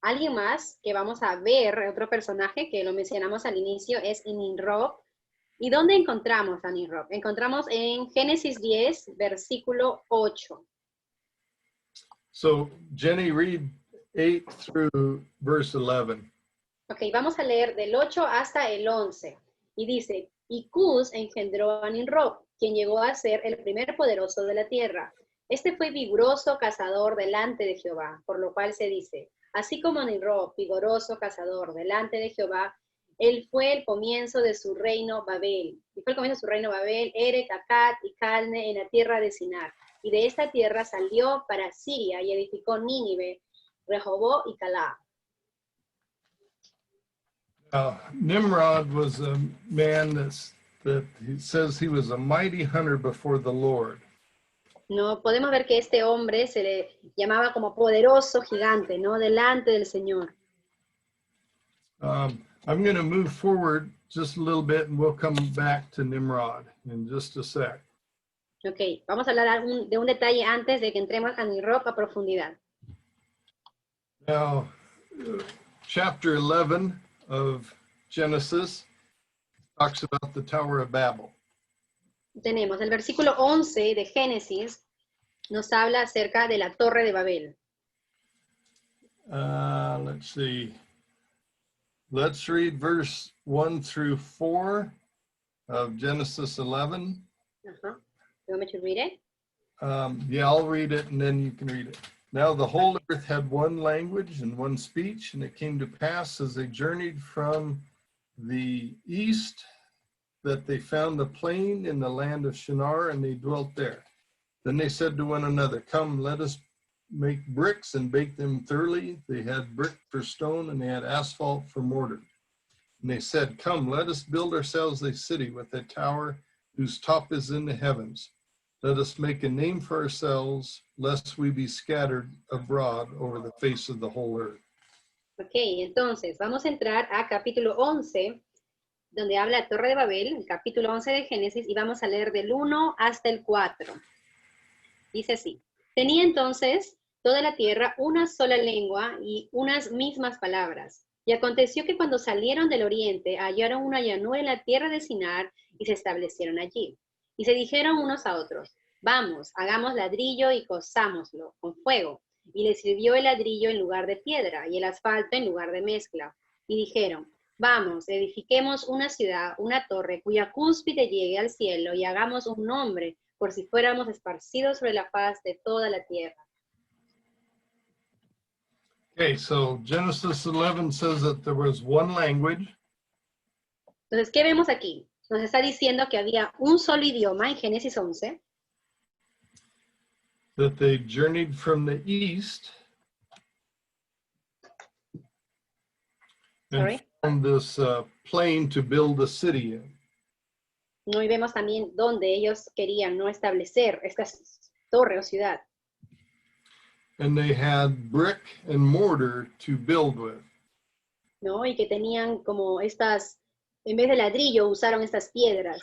Alguien más que vamos a ver, otro personaje que lo mencionamos al inicio, es Nimrod. ¿Y dónde encontramos a Nimrod? Encontramos en Génesis 10, versículo 8. So Jenny, read 8 through verse 11. Ok, vamos a leer del 8 hasta el 11. Y dice, y Cus engendró a Nimrod, quien llegó a ser el primer poderoso de la tierra. Este fue vigoroso cazador delante de Jehová, por lo cual se dice, así como Nimrod, vigoroso cazador delante de Jehová, él fue el comienzo de su reino Babel. Y fue el comienzo de su reino Babel, Erech, Akkad y Calne en la tierra de Sinar. Y de esta tierra salió para Siria y edificó Nínive, Rehobó y Calá. Nimrod was a man that he says he was a mighty hunter before the Lord. No, podemos ver que este hombre se le llamaba como poderoso gigante, ¿no? Delante del Señor. I'm going to move forward just a little bit and we'll come back to Nimrod in just a sec. Ok, vamos a hablar de un detalle antes de que entremos a Nimrod a profundidad. Now, chapter 11 of Genesis talks about the Tower of Babel. Tenemos el versículo 11 de Génesis, nos habla acerca de la Torre de Babel. Let's see. Let's read verse 1 through 4 of Genesis 11. Ajá. You want me to read it? Yeah, I'll read it and then you can read it. Now the whole earth had one language and one speech, and it came to pass as they journeyed from the east that they found a plain in the land of Shinar, and they dwelt there. Then they said to one another, come, let us make bricks and bake them thoroughly. They had brick for stone, and they had asphalt for mortar. And they said, come, let us build ourselves a city with a tower whose top is in the heavens. Let us make a name for ourselves, lest we be scattered abroad over the face of the whole earth. Ok, entonces vamos a entrar a capítulo 11, donde habla la Torre de Babel, el capítulo 11 de Génesis, y vamos a leer del 1 hasta el 4. Dice así, tenía entonces toda la tierra una sola lengua y unas mismas palabras. Y aconteció que cuando salieron del oriente hallaron una llanura en la tierra de Sinar y se establecieron allí. Y se dijeron unos a otros, vamos, hagamos ladrillo y cozámoslo con fuego. Y les sirvió el ladrillo en lugar de piedra y el asfalto en lugar de mezcla. Y dijeron, vamos, edifiquemos una ciudad, una torre cuya cúspide llegue al cielo y hagamos un nombre por si fuéramos esparcidos sobre la faz de toda la tierra. Okay, so Genesis 11 says that there was one language. Entonces, ¿qué vemos aquí? Nos está diciendo que había un solo idioma en Génesis 11, That they journeyed from the east and Sorry? found this plain to build a city in. ¿no? Y vemos también dónde ellos querían no establecer esta torre o ciudad. And they had brick and mortar to build with. ¿No? Y que tenían como estas, en vez de ladrillo, usaron estas piedras.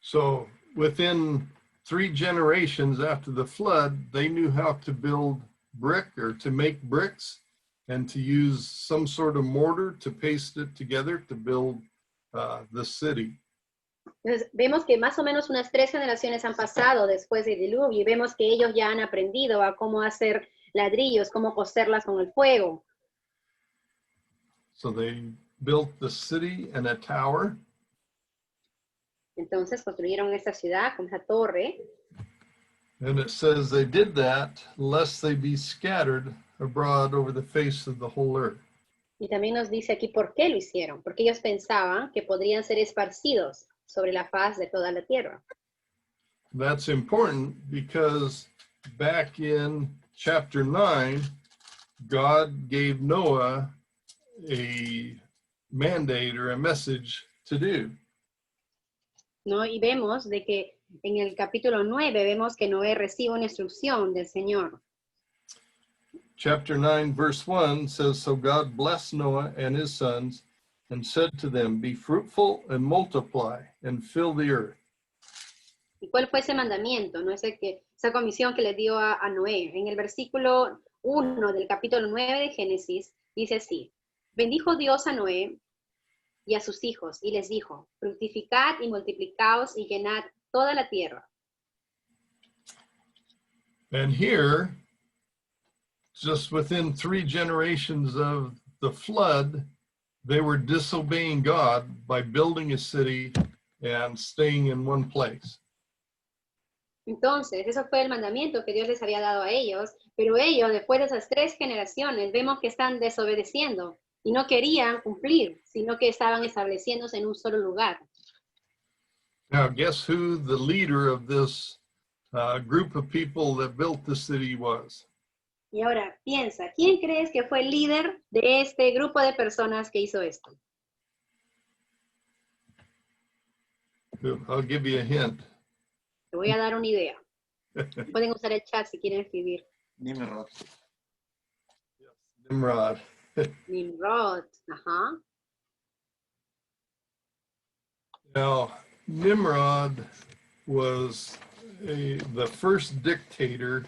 So within 3 generations after the flood, they knew how to build brick or to make bricks and to use some sort of mortar to paste it together to build the city. Entonces, vemos que más o menos unas 3 generaciones han pasado después del diluvio y vemos que ellos ya han aprendido a cómo hacer ladrillos, cómo coserlas con el fuego. So they built the city and a tower. Entonces construyeron esta ciudad con esa torre. And it says they did that lest they be scattered abroad over the face of the whole earth. Y también nos dice aquí por qué lo hicieron. Porque ellos pensaban que podrían ser esparcidos sobre la faz de toda la tierra. That's important because back in chapter 9, God gave Noah a mandate or a message to do. ¿No? Y vemos de que en el capítulo 9 vemos que Noé recibe una instrucción del Señor. Chapter 9, verse 1 says, So God blessed Noah and his sons and said to them, Be fruitful and multiply and fill the earth. ¿Y cuál fue ese mandamiento? ¿No? Esa comisión que le dio a Noé. En el versículo 1 del capítulo 9 de Génesis dice así, bendijo Dios a Noé y a sus hijos y les dijo, fructificad y multiplicaos y llenad toda la tierra. And here, just within 3 generations of the flood, they were disobeying God by building a city and staying in one place. Entonces, eso fue el mandamiento que Dios les había dado a ellos, pero ellos, después de esas 3 generaciones, vemos que están desobedeciendo y no querían cumplir, sino que estaban estableciéndose en un solo lugar. Now, guess who the leader of this group of people that built the city was? Y ahora, piensa, ¿quién crees que fue el líder de este grupo de personas que hizo esto? I'll give you a hint. Te voy a dar una idea. Pueden usar el chat si quieren escribir. Nimrod. Nimrod. Nimrod, ajá. Now, Nimrod was the first dictator,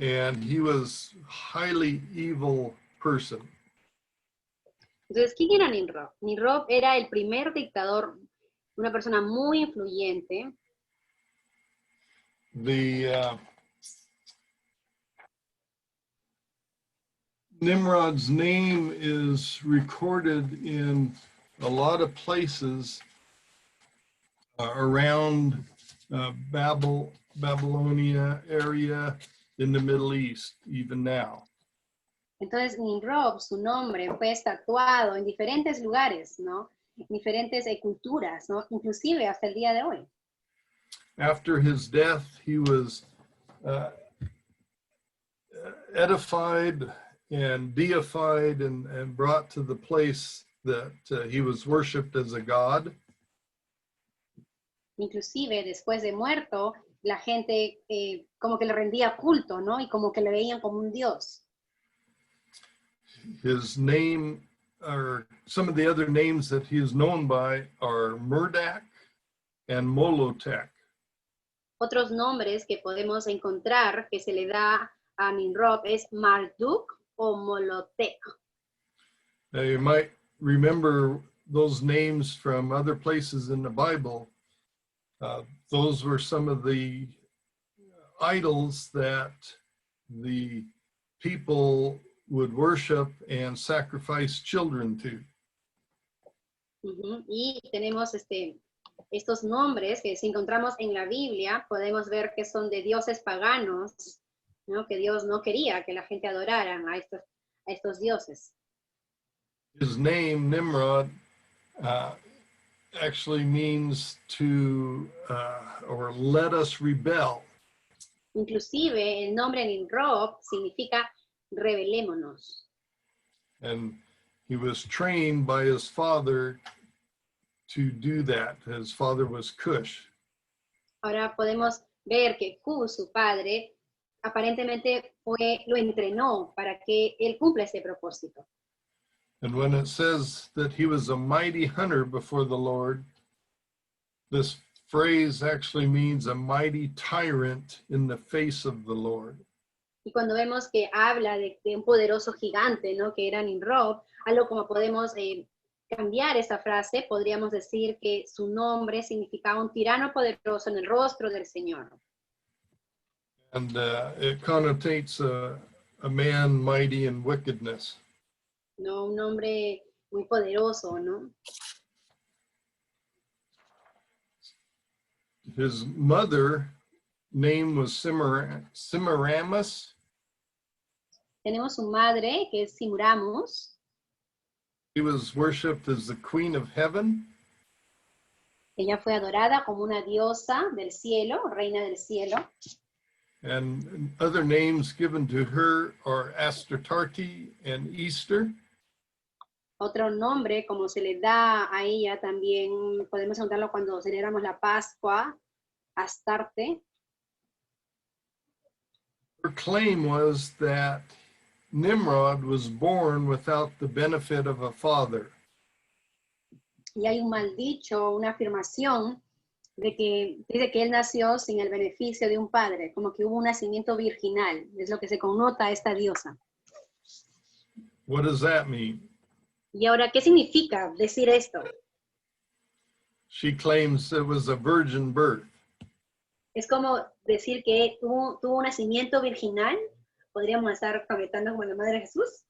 and he was highly evil person. Entonces, ¿quién era Nimrod? Nimrod era el primer dictador, una persona muy influyente. Nimrod's name is recorded in a lot of places around Babylonia area in the Middle East, even now. Entonces, Nimrod, su nombre fue estatuado en diferentes lugares, ¿no? En diferentes culturas, ¿no? Inclusive hasta el día de hoy. After his death, he was edified and deified and brought to the place that he was worshipped as a god. Inclusive después de muerto, la gente como que le rendía culto, ¿no? Y como que le veían como un dios. His name, or some of the other names that he is known by, are Murdak and Molotech. Otros nombres que podemos encontrar que se le da a Nimrod es Marduk o Molotech. Now you might remember those names from other places in the Bible. Those were some of the idols that the people would worship and sacrifice children to. Y tenemos estos nombres que si encontramos en la Biblia, podemos ver que son de dioses paganos, ¿no? Que Dios no quería que la gente adorara a estos dioses. His name, Nimrod, actually means to, or let us rebel. Inclusive el nombre Nimrod significa rebelémonos. And he was trained by his father to do that. His father was Cush. Ahora podemos ver que Cush, su padre, aparentemente lo entrenó para que él cumpla ese propósito. And when it says that he was a mighty hunter before the Lord, this phrase actually means a mighty tyrant in the face of the Lord. Y cuando vemos que habla de un poderoso gigante, ¿no? Que era Nimrod, algo como podemos cambiar esa frase, podríamos decir que su nombre significaba un tirano poderoso en el rostro del Señor. And it connotates a man mighty in wickedness. ¿No? Un hombre muy poderoso, ¿no? His mother name was Semiramis. Tenemos su madre, que es Simuramus. She was worshipped as the queen of heaven. Ella fue adorada como una diosa del cielo, reina del cielo. And other names given to her are Astarte and Easter. Otro nombre, como se le da a ella también, podemos encontrarlo cuando celebramos la Pascua, Astarte. Her claim was that Nimrod was born without the benefit of a father. Y hay un mal dicho, una afirmación, de que dice que él nació sin el beneficio de un padre, como que hubo un nacimiento virginal, es lo que se connota a esta diosa. What does that mean? Y ahora, ¿qué significa decir esto? She claims it was a virgin birth. Es como decir que tuvo un nacimiento virginal, podríamos estar comentando como la Madre de Jesús.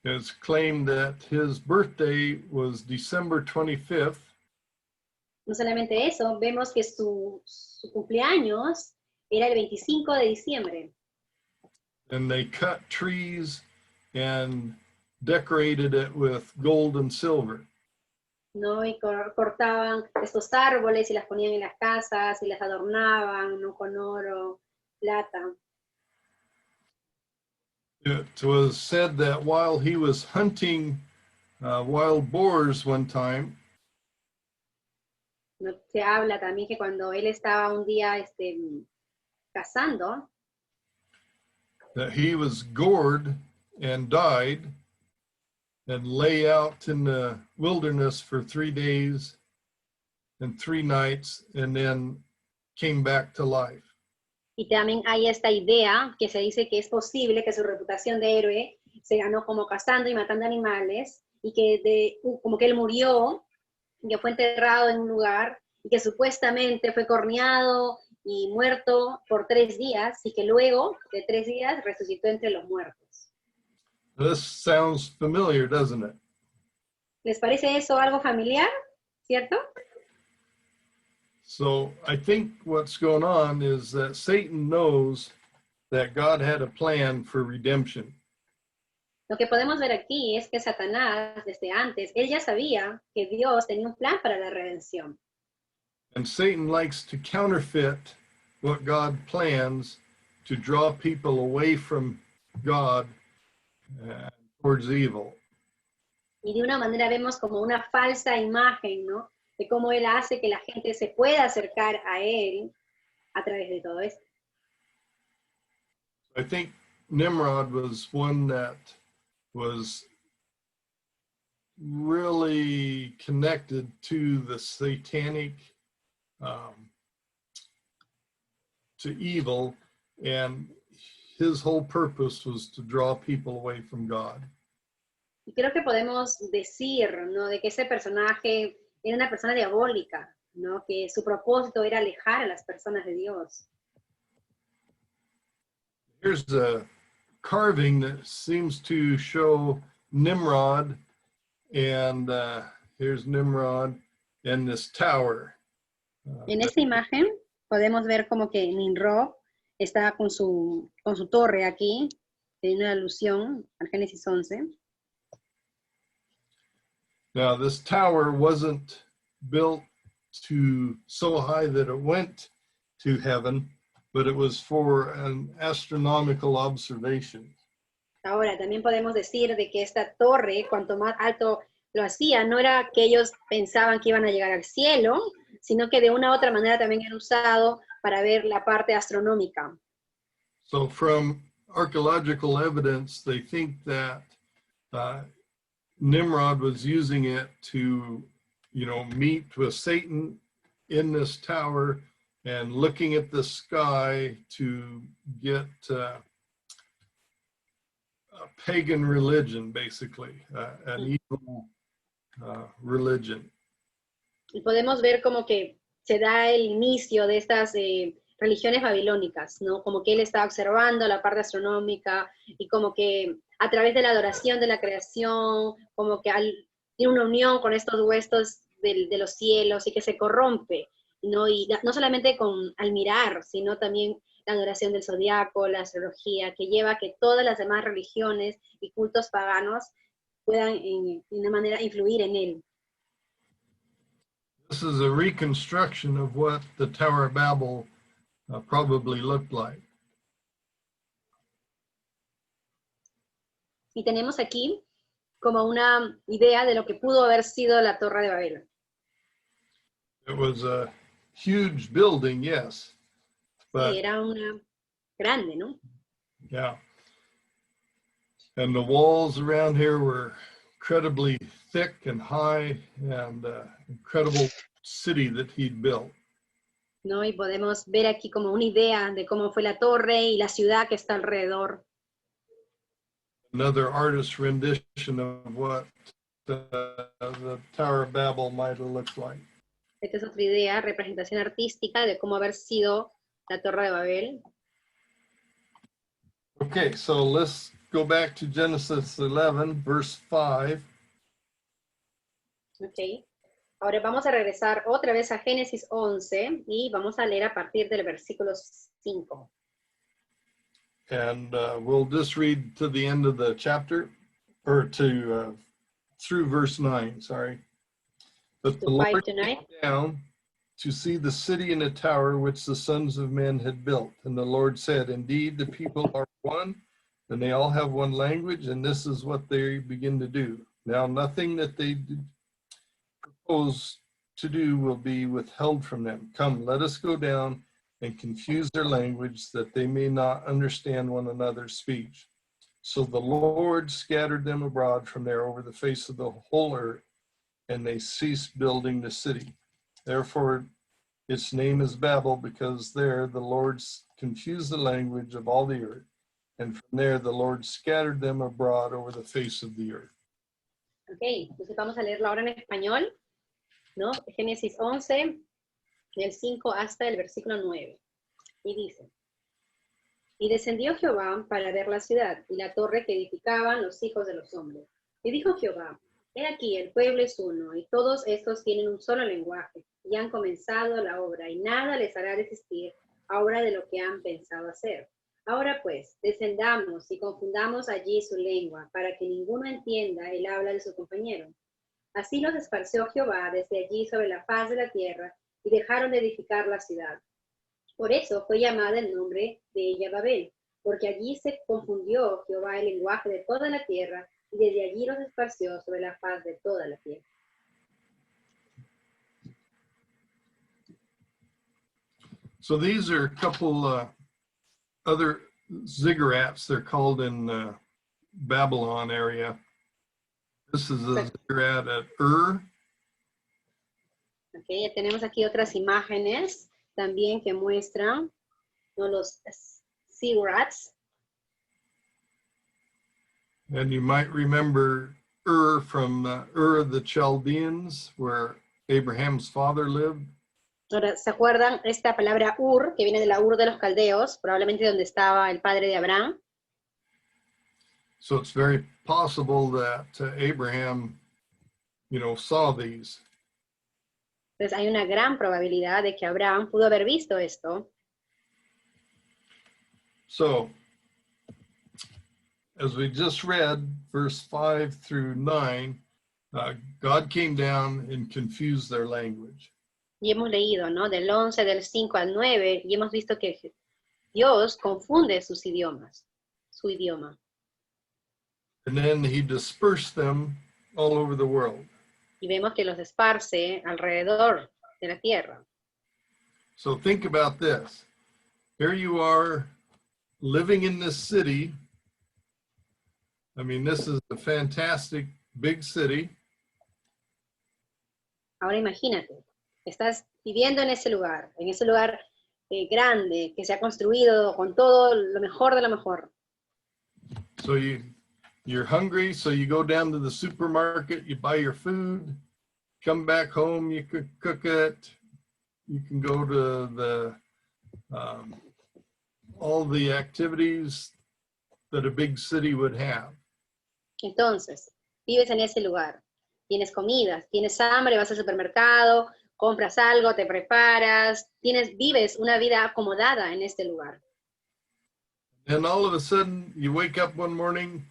It's claimed that his birthday was December 25th. No solamente eso, vemos que su cumpleaños era el 25 de diciembre. And they cut trees and decorated it with gold and silver. ¿No? Y cortaban estos árboles y las ponían en las casas y las adornaban, ¿no? Con oro, plata. It was said that while he was hunting wild boars one time, ¿No? Se habla también que cuando él estaba un día cazando, that he was gored and died and lay out in the wilderness for 3 days and 3 nights and then came back to life. y también hay esta idea que se dice que es posible que su reputación de héroe se ganó como cazando y matando animales, y que como que él murió, que fue enterrado en un lugar, y que supuestamente fue corneado y muerto por 3 días, y que luego de 3 días resucitó entre los muertos. This sounds familiar, doesn't it? ¿Les parece eso algo familiar? ¿Cierto? So I think what's going on is that Satan knows that God had a plan for redemption. Lo que podemos ver aquí es que Satanás, desde antes, él ya sabía que Dios tenía un plan para la redención. And Satan likes to counterfeit what God plans to draw people away from God towards evil. Y de una manera vemos como una falsa imagen, ¿no? De cómo él hace que la gente se pueda acercar a él a través de todo esto. I think Nimrod was one that was really connected to the satanic, to evil, and his whole purpose was to draw people away from God. Y creo que podemos decir, ¿no? De que ese personaje era una persona diabólica, ¿no? Que su propósito era alejar a las personas de Dios. Here's a carving that seems to show Nimrod, and here's Nimrod and this tower. En esta imagen podemos ver como que Nimrod está con su torre aquí, en una alusión al Génesis 11. Now, this tower wasn't built to so high that it went to heaven, but it was for an astronomical observation. Ahora, también podemos decir de que esta torre, cuanto más alto lo hacía, no era que ellos pensaban que iban a llegar al cielo, sino que de una u otra manera también era usado para ver la parte astronómica. So from archaeological evidence, they think that Nimrod was using it to, meet with Satan in this tower and looking at the sky to get a pagan religion, basically, an evil religion. Y podemos ver como que se da el inicio de estas religiones babilónicas, ¿no? Como que él está observando la parte astronómica y como que a través de la adoración de la creación, como que tiene una unión con estos huestos de los cielos y que se corrompe, ¿no? Y no solamente al mirar, sino también la adoración del zodiaco, la astrología, que lleva a que todas las demás religiones y cultos paganos puedan de una manera influir en él. This is a reconstruction of what the Tower of Babel probably looked like. Y tenemos aquí como una idea de lo que pudo haber sido la Torre de Babel. It was a huge building, yes, but Sí, era una grande, ¿no? yeah. And the walls around here were incredibly thick and high, and incredible city that he'd built. ¿No? Y podemos ver aquí como una idea de cómo fue la torre y la ciudad que está alrededor. Another artist's rendition of what the Tower of Babel might have looked like. Esta es otra idea, representación artística de cómo haber sido la Torre de Babel. Okay, so let's go back to Genesis 11, verse 5. Okay. Ahora vamos a regresar otra vez a Génesis 11 y vamos a leer a partir del versículo 5. And we'll just read to the end of the chapter, or to through verse 9, sorry. But the To Lord fight tonight. came down to see the city and the tower which the sons of men had built. And the Lord said, indeed, the people are one, and they all have one language, and this is what they begin to do. Now, nothing that they propose to do will be withheld from them. Come, let us go down and confuse their language, that they may not understand one another's speech. So the Lord scattered them abroad from there over the face of the whole earth, and they ceased building the city. Therefore, its name is Babel, because there the Lord confused the language of all the earth. And from there the Lord scattered them abroad over the face of the earth. Ok, entonces vamos a leerlo ahora en español, ¿no? Génesis 11, del 5 hasta el versículo 9. Y dice, y descendió Jehová para ver la ciudad y la torre que edificaban los hijos de los hombres. Y dijo Jehová, he aquí, el pueblo es uno, y todos estos tienen un solo lenguaje, y han comenzado la obra, y nada les hará desistir ahora de lo que han pensado hacer. Ahora pues, descendamos y confundamos allí su lengua, para que ninguno entienda el habla de su compañero. Así los esparció Jehová desde allí sobre la faz de la tierra, y dejaron de edificar la ciudad. Por eso fue llamada el nombre de ella Babel, porque allí se confundió Jehová el lenguaje de toda la tierra, y desde allí los esparció sobre la faz de toda la tierra. So these are a couple other ziggurats, they're called in Babylon area. This is a ziggurat at Ur. Okay, tenemos aquí otras imágenes también que muestran, ¿no?, los ziggurats. And you might remember from Ur of the Chaldeans, where Abraham's father lived. Ahora, ¿se acuerdan esta palabra Ur, que viene de la Ur de los Caldeos, probablemente donde estaba el padre de Abraham? So it's very possible that Abraham, saw these. Entonces hay una gran probabilidad de que Abraham pudo haber visto esto. So, as we just read, verse 5 through 9, God came down and confused their language. Y hemos leído, ¿no? Del 11, del 5 al 9, y hemos visto que Dios confunde sus idiomas, su idioma. And then he dispersed them all over the world. Y vemos que los esparce alrededor de la tierra. So think about this. Here you are living in this city. I mean, this is a fantastic big city. Ahora imagínate, estás viviendo en ese lugar grande, que se ha construido con todo lo mejor de lo mejor. So you're hungry, so you go down to the supermarket, you buy your food, come back home, you could cook it, you can go to the all the activities that a big city would have. Entonces, vives en ese lugar, tienes comidas, tienes hambre, vas al supermercado, compras algo, te preparas, vives una vida acomodada en este lugar. And all of a sudden, you wake up one morning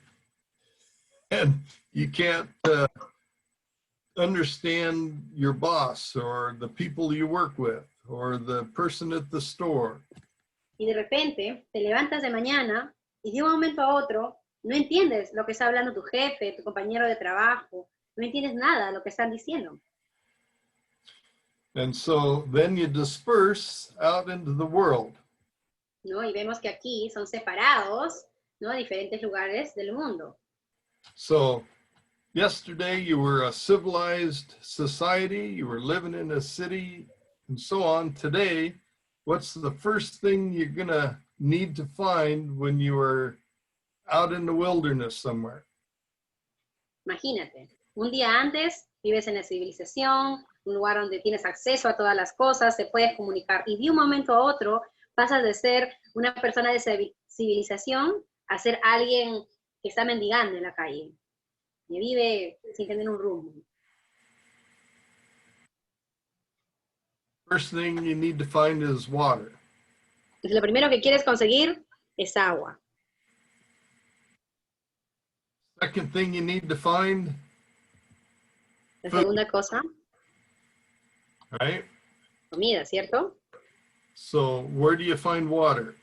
and you can't understand your boss or the people you work with or the person at the store. Y de repente te levantas de mañana y de un momento a otro no entiendes lo que está hablando tu jefe, tu compañero de trabajo, no entiendes nada de lo que están diciendo. And so then you disperse out into the world. ¿No? Y vemos que aquí son separados, ¿no? De diferentes lugares del mundo. So yesterday you were a civilized society, you were living in a city and so on. Today, what's the first thing you're gonna need to find when you are out in the wilderness somewhere? Imagínate, un día antes vives en la civilización, un lugar donde tienes acceso a todas las cosas, te puedes comunicar, y de un momento a otro pasas de ser una persona de civilización a ser alguien que está mendigando en la calle, que vive sin tener un rumbo. First thing you need to find is water. Entonces, lo primero que quieres conseguir es agua. Second thing you need to find, La segunda cosa, right? comida, ¿cierto? So where do you find water?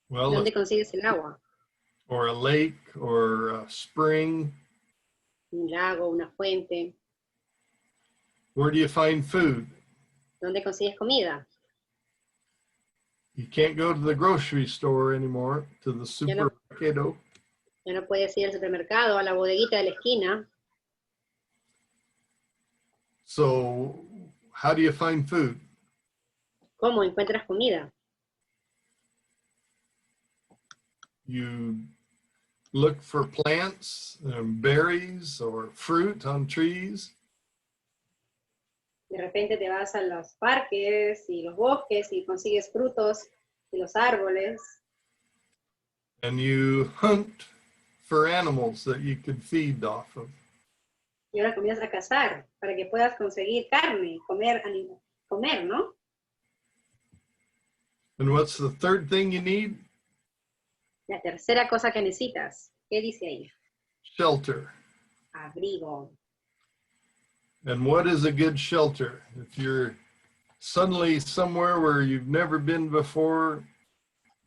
Well, ¿Dónde consigues el agua? or a lake or a spring. Un lago, una fuente. Where do you find food? ¿Dónde consigues comida? You can't go to the grocery store anymore, to the Ya no. supermercado. Ya no puedes ir al supermercado, a la bodeguita de la esquina. So how do you find food? ¿Cómo encuentras comida? You look for plants, berries or fruit on trees. De repente te vas a los parques y los bosques y consigues frutos de los árboles. And you hunt for animals that you could feed off of. Y ahora comienzas a cazar para que puedas conseguir carne, comer, ¿no? And what's the third thing you need? La tercera cosa que necesitas, ¿qué dice ahí? Shelter. Abrigo. And what is a good shelter? If you're suddenly somewhere where you've never been before,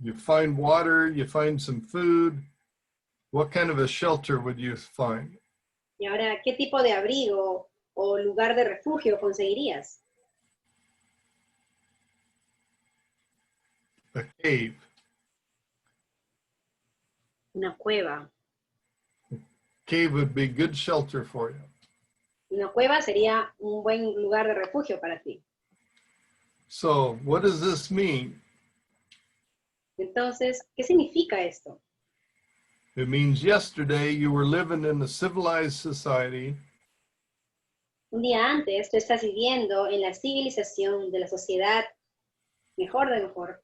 you find water, you find some food, what kind of a shelter would you find? Y ahora, ¿qué tipo de abrigo o lugar de refugio conseguirías? A cave. Una cueva. Cave would be good shelter for you. Una cueva sería un buen lugar de refugio para ti. So what does this mean? Entonces, ¿qué significa esto? It means yesterday you were living in a civilized society. Un día antes, tú estás viviendo en la civilización de la sociedad mejor de mejor.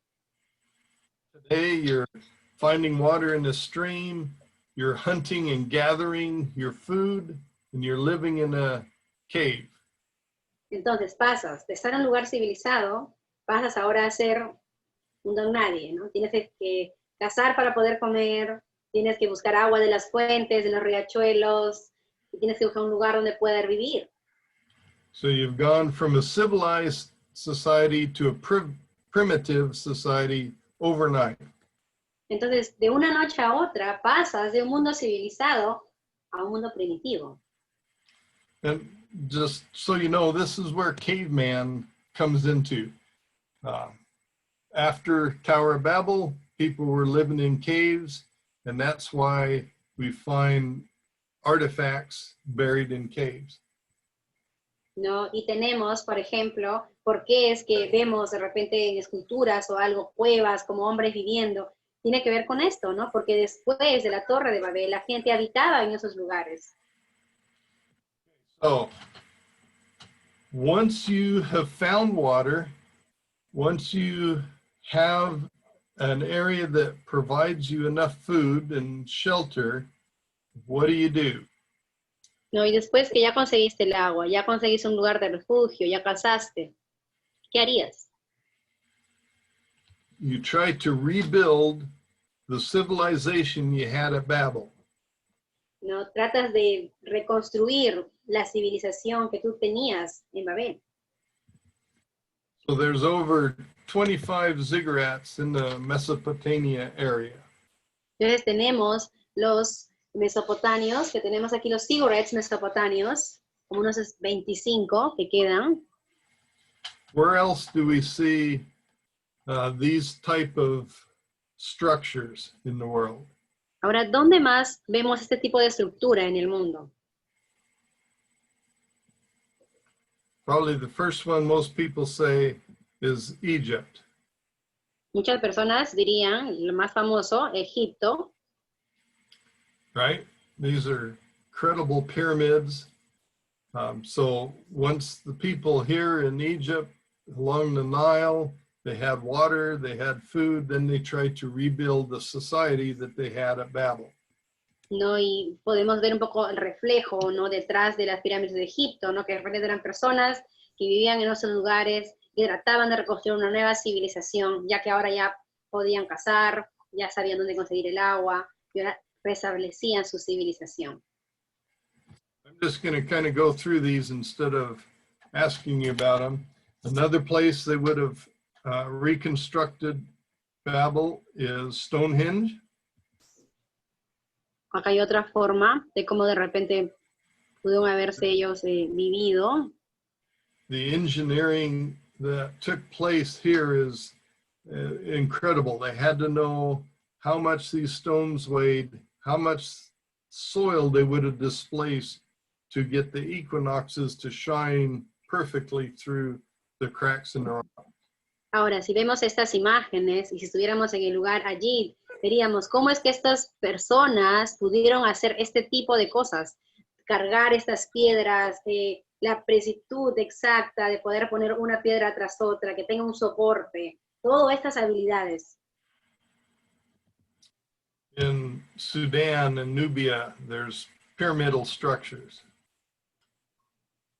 Today you're finding water in a stream, you're hunting and gathering your food, and you're living in a cave. Entonces pasas de estar en un lugar civilizado, pasas ahora a ser un don nadie, ¿no? Tienes que cazar para poder comer, tienes que buscar agua de las fuentes, de los riachuelos, y tienes que buscar un lugar donde poder vivir. So you've gone from a civilized society to a primitive society overnight. Entonces, de una noche a otra, pasas de un mundo civilizado a un mundo primitivo. And just so you know, this is where caveman comes into. After Tower of Babel, people were living in caves, and that's why we find artifacts buried in caves. ¿No? Y tenemos, por ejemplo, por qué es que vemos de repente en esculturas o algo, cuevas como hombres viviendo. Tiene que ver con esto, ¿no? Porque después de la Torre de Babel, la gente habitaba en esos lugares. So, once you have found water, once you have an area that provides you enough food and shelter, what do? ¿No? Y después que ya conseguiste el agua, ya conseguiste un lugar de refugio, ya cazaste, ¿qué harías? You try to rebuild the civilization you had at Babel. ¿No? Tratas de reconstruir la civilización que tú tenías en Babel. So there's over 25 ziggurats in the Mesopotamia area. Entonces tenemos los mesopotamios, que tenemos aquí los ziggurats mesopotamios, como unos 25 que quedan. Where else do we see these type of structures in the world? Ahora, ¿dónde más vemos este tipo de estructura en el mundo? Probably the first one most people say is Egypt. Muchas personas dirían, lo más famoso, Egipto. Right? These are incredible pyramids. So once the people here in Egypt along the Nile, they had water, they had food, then they tried to rebuild the society that they had at Babel. ¿No? Y podemos ver un poco el reflejo, ¿no? Detrás de las pirámides de Egipto, ¿no? Que de repente eran personas que vivían en esos lugares y trataban de reconstruir una nueva civilización, ya que ahora ya podían cazar, ya sabían dónde conseguir el agua, y ahora restablecían su civilización. I'm just going to kind of go through these instead of asking you about them. Another place they would have reconstructed Babel is Stonehenge. Acá hay otra forma de cómo de repente pudieron haberse ellos vivido. The engineering that took place here is incredible. They had to know how much these stones weighed, how much soil they would have displaced to get the equinoxes to shine perfectly through the cracks in the rock. Ahora, si vemos estas imágenes y si estuviéramos en el lugar allí, veríamos cómo es que estas personas pudieron hacer este tipo de cosas, cargar estas piedras, la precisión exacta de poder poner una piedra tras otra, que tenga un soporte, todas estas habilidades. In Sudan and Nubia, there's pyramidal structures.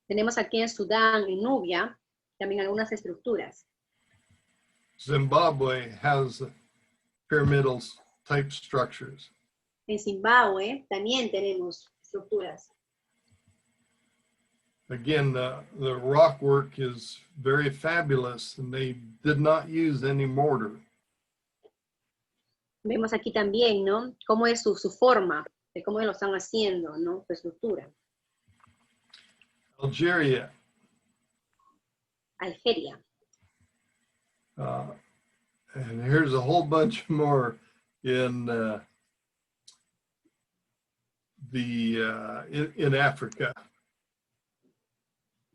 Tenemos aquí en Sudán, en Nubia, también algunas estructuras. Zimbabwe has pyramidal type structures. En Zimbabue también tenemos estructuras. Again, the rock work is very fabulous, and they did not use any mortar. Vemos aquí también, ¿no? Cómo es su forma, de cómo lo están haciendo, ¿no? Su estructura. Algeria. Algeria. And here's a whole bunch more in in Africa.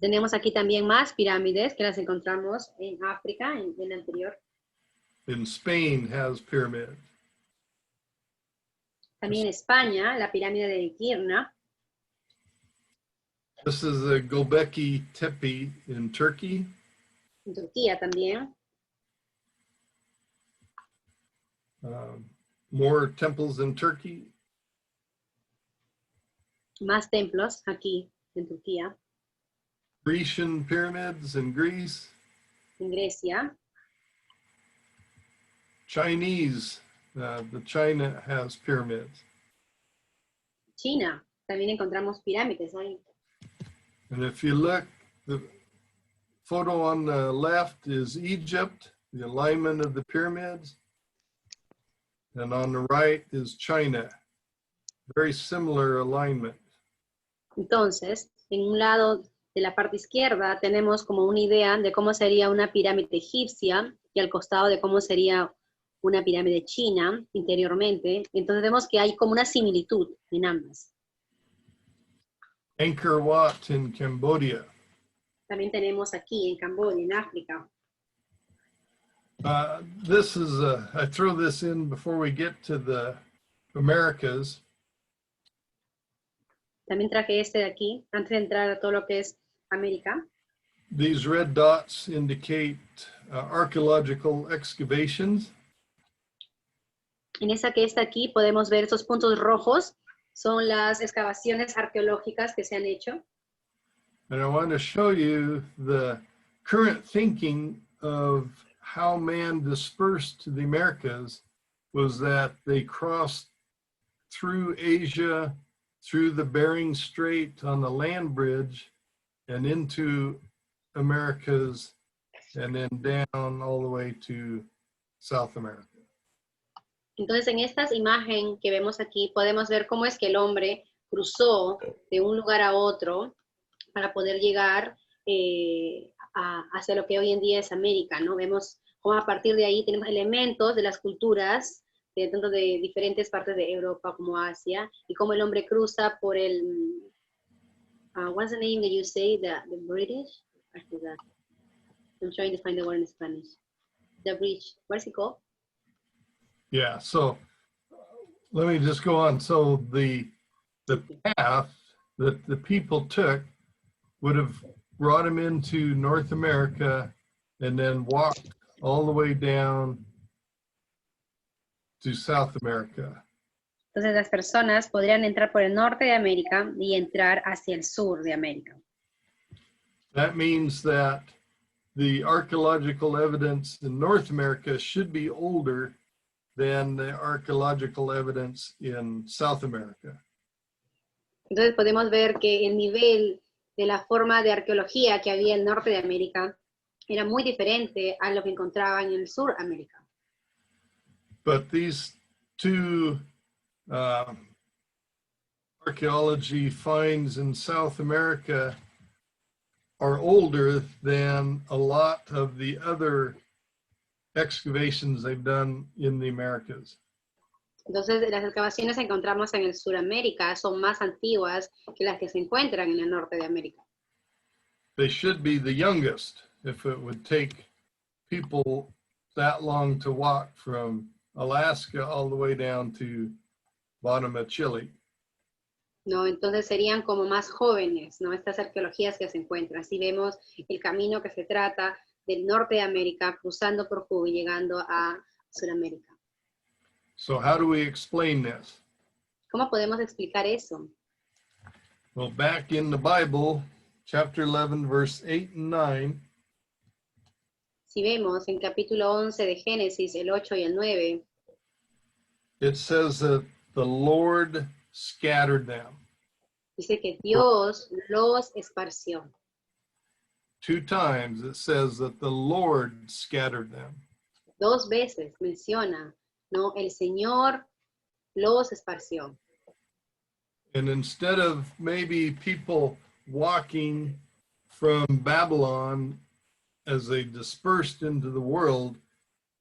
Tenemos aquí también más pirámides que las encontramos en África, en el anterior. In Spain has pyramids. También en España, la pirámide de Girna. This is the Göbekli Tepe in Turkey. En Turquía también. More temples in Turkey. Más templos aquí en Turquía. Grecian pyramids in Greece. En Grecia. Chinese, the China has pyramids. China. También encontramos pirámides ahí. And if you look, the photo on the left is Egypt, the alignment of the pyramids. And on the right is China. Very similar alignment. Entonces, en un lado de la parte izquierda tenemos como una idea de cómo sería una pirámide egipcia y al costado de cómo sería una pirámide china interiormente. Entonces vemos que hay como una similitud en ambas. Angkor Wat in Cambodia. También tenemos aquí en Camboya, en África. This is, I throw this in before we get to the Americas. También traje este de aquí, antes de entrar a todo lo que es América. These red dots indicate archaeological excavations. En esa que está aquí podemos ver esos puntos rojos, son las excavaciones arqueológicas que se han hecho. And I want to show you the current thinking of how man dispersed to the Americas was that they crossed through Asia, through the Bering Strait on the land bridge, and into Americas, and then down all the way to South America. Entonces, en esta imagen que vemos aquí, podemos ver cómo es que el hombre cruzó de un lugar a otro para poder llegar hacia lo que hoy en día es América, ¿no? Vemos cómo a partir de ahí tenemos elementos de las culturas, tanto de diferentes partes de Europa como Asia, y cómo el hombre cruza por el, what's the name that you say, the British? I forgot. I'm trying to find the word in Spanish. The bridge, what's it called? Yeah, so let me just go on. So the path that the people took would have brought him into North America and then walked all the way down to South America. Entonces las personas podrían entrar por el norte de América y entrar hacia el sur de América. That means that the archaeological evidence in North America should be older than the archaeological evidence in South America. Entonces podemos ver que el nivel de la forma de arqueología que había en el norte de América era muy diferente a lo que encontraban en el sur de América. But these two archaeology finds in South America are older than a lot of the other excavations they've done in the Americas. Entonces las excavaciones que encontramos en el Suramérica son más antiguas que las que se encuentran en el norte de América. They should be the youngest if it would take people that long to walk from Alaska all the way down to bottom of Chile. ¿No? Entonces serían como más jóvenes, ¿no? Estas arqueologías que se encuentran. Así vemos el camino que se trata del norte de América, cruzando por Cuba y llegando a Sudamérica. So how do we explain this? ¿Cómo podemos explicar eso? Well, back in the Bible, chapter 11, verse 8 and 9, Si vemos en capítulo 11 de Génesis, el 8 y el 9, it says that the Lord scattered them. dice que Dios los esparció. 2 times it says that the Lord scattered them. 2 veces menciona, ¿no? El Señor los esparció. And instead of maybe people walking from Babylon as they dispersed into the world,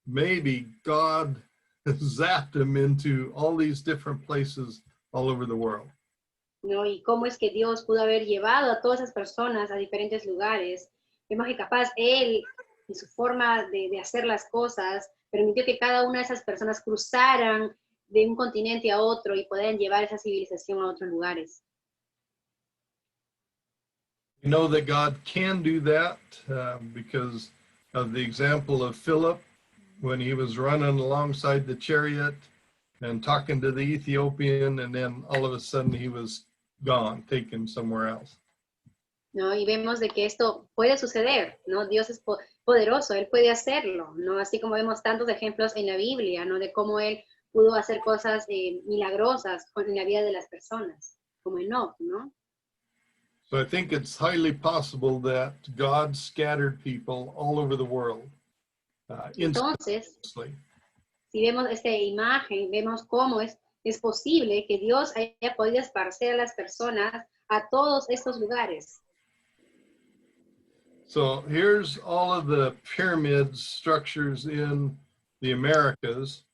maybe God zapped them into all these different places all over the world. ¿No? Y cómo es que Dios pudo haber llevado a todas esas personas a diferentes lugares. Vemos que capaz Él, en su forma de hacer las cosas, permitió que cada una de esas personas cruzaran de un continente a otro y puedan llevar esa civilización a otros lugares. We know that God can do that because of the example of Philip when he was running alongside the chariot and talking to the Ethiopian, and then all of a sudden he was gone, taken somewhere else. ¿No? Y vemos de que esto puede suceder, ¿no? Dios es poderoso, Él puede hacerlo, ¿no? Así como vemos tantos ejemplos en la Biblia, ¿no? De cómo Él pudo hacer cosas milagrosas en la vida de las personas, como Enoch, ¿no? So I think it's highly possible that God scattered people all over the world Entonces, instantaneously. si vemos esta imagen, vemos cómo es posible que Dios haya podido esparcer a las personas a todos estos lugares. So here's all of the pyramid structures in the Americas,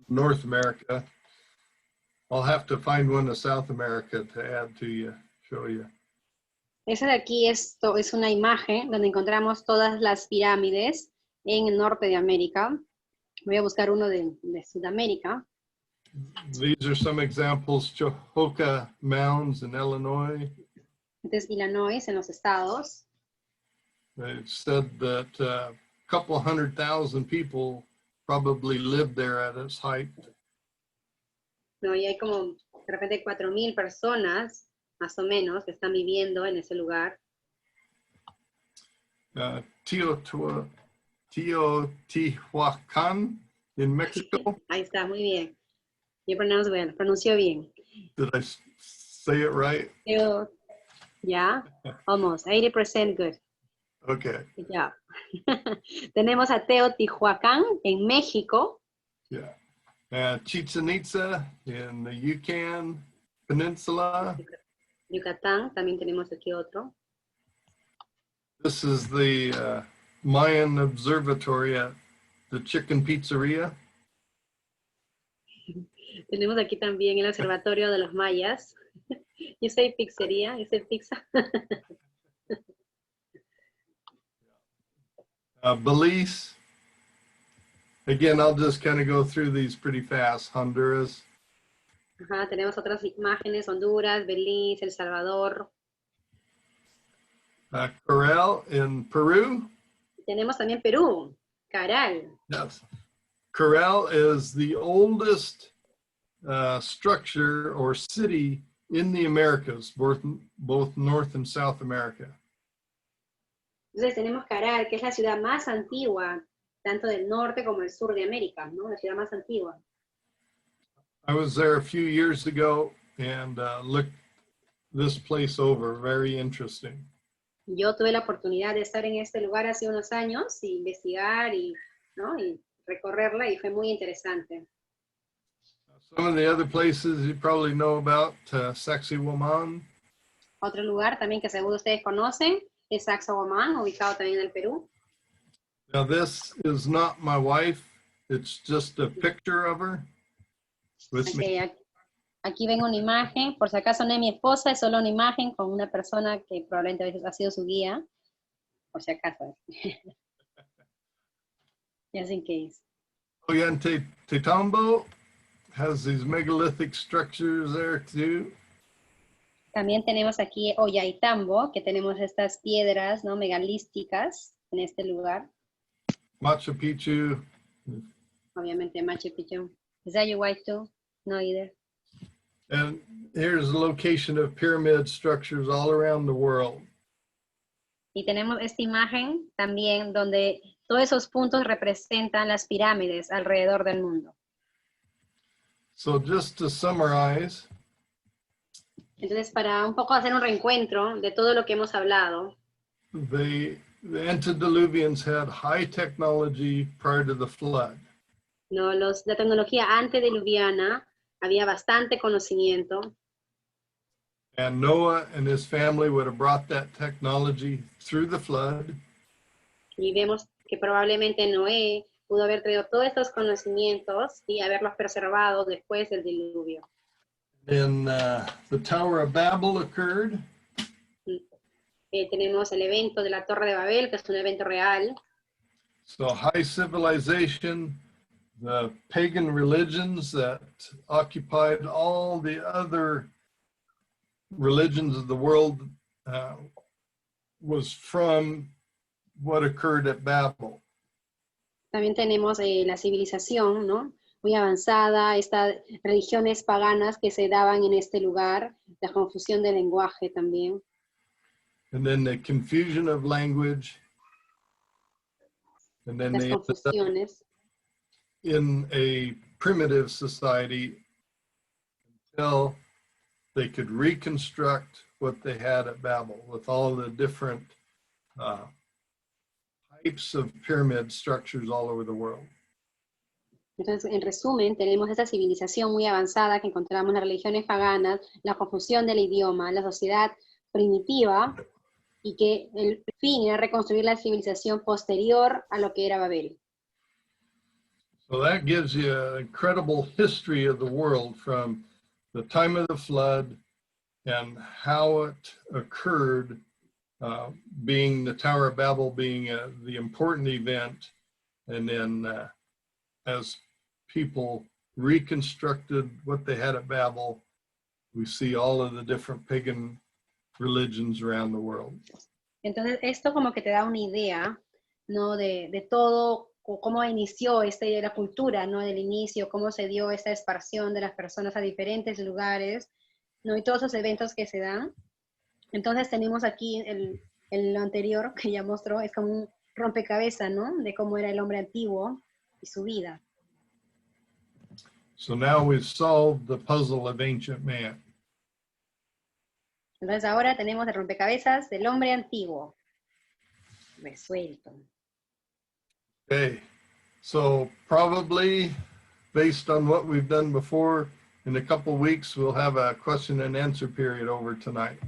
North America. I'll have to find one in South America to add to you, show you. Esa de aquí es una imagen donde encontramos todas las pirámides en el norte de América. Voy a buscar uno de Sudamérica. These are some examples, Chohoka Mounds in Illinois. Este es Illinois, en los estados. It said that a couple 100,000 people probably lived there at its height. No, y hay como de repente 4,000 personas, más o menos, que están viviendo en ese lugar. Teotihuacan in Mexico. Ahí está, muy bien. You pronounce well, pronunció bien. Did I say it right? Ya, almost, 80% good. Okay. Good job. Tenemos a Teotihuacán en México. Yeah. Chichen Itza in the Yucatan Peninsula. Yucatán, también tenemos aquí otro. This is the Mayan Observatory at the Chicken Pizzeria. Tenemos aquí también el observatorio de los mayas. You say pizzería, you say pizza. Belize. Again, I'll just kind of go through these pretty fast. Honduras. Ajá, tenemos otras imágenes, Honduras, Belice, El Salvador. Corral in Peru. Tenemos también Perú, Caral. Yes. Corral is the oldest structure or city in the Americas, both North and South America. Entonces tenemos Caral, que es la ciudad más antigua, tanto del norte como del sur de América, ¿no? La ciudad más antigua. I was there a few years ago and looked this place over. Very interesting. Yo tuve la oportunidad de estar en este lugar hace unos años y investigar y, ¿no? Y recorrerla y fue muy interesante. Some of the other places you probably know about, Sacsayhuaman. Otro lugar también que seguro ustedes conocen es Sacsayhuamán, ubicado también en el Perú. Now this is not my wife. It's just a picture of her with me. Okay, aquí ven una imagen, por si acaso no es mi esposa, es solo una imagen con una persona que probablemente a veces ha sido su guía, por si acaso. Just in case. Ollantaytambo has these megalithic structures there too. También tenemos aquí Ollantaytambo, que tenemos estas piedras, ¿no? Megalísticas en este lugar. Machu Picchu. Obviamente Machu Picchu. Is that your wife too? No either. And here's a location of pyramid structures all around the world. Y tenemos esta imagen también donde todos esos puntos representan las pirámides alrededor del mundo. So just to summarize, Entonces, para un poco hacer un reencuentro de todo lo que hemos hablado, the antediluvians had high technology prior to the flood. ¿no? La tecnología antediluviana había bastante conocimiento. And Noah and his family would have brought that technology through the flood. Y vemos que probablemente Noé pudo haber traído todos estos conocimientos y haberlos preservado después del diluvio. Then the Tower of Babel occurred. Tenemos el evento de la Torre de Babel, que es un evento real. So high civilization, the pagan religions that occupied all the other religions of the world was from what occurred at Babel. También tenemos la civilización, ¿no? Muy avanzada, estas religiones paganas que se daban en este lugar, la confusión del lenguaje también. And then the confusion of language. And then Las they ended up confusiones. in a primitive society until they could reconstruct what they had at Babel with all the different types of pyramid structures all over the world. Entonces, en resumen, tenemos esta civilización muy avanzada que encontramos en las religiones paganas, la confusión del idioma, la sociedad primitiva, y que el fin era reconstruir la civilización posterior a lo que era Babel. So that gives you an incredible history of the world from the time of the flood and how it occurred, being the Tower of Babel being the important event, and then as people reconstructed what they had at Babel, we see all of the different pagan religions around the world. Entonces, esto como que te da una idea, ¿no? De todo, cómo inició la cultura, ¿no? Del inicio, cómo se dio esta esparción de las personas a diferentes lugares, ¿no? Y todos esos eventos que se dan. Entonces tenemos aquí lo anterior que ya mostró, es como un rompecabezas, ¿no? De cómo era el hombre antiguo y su vida. So now we've solved the puzzle of ancient man. Entonces ahora tenemos el rompecabezas del hombre antiguo resuelto. Okay, so probably based on what we've done before, in a couple weeks, we'll have a question and answer period over tonight.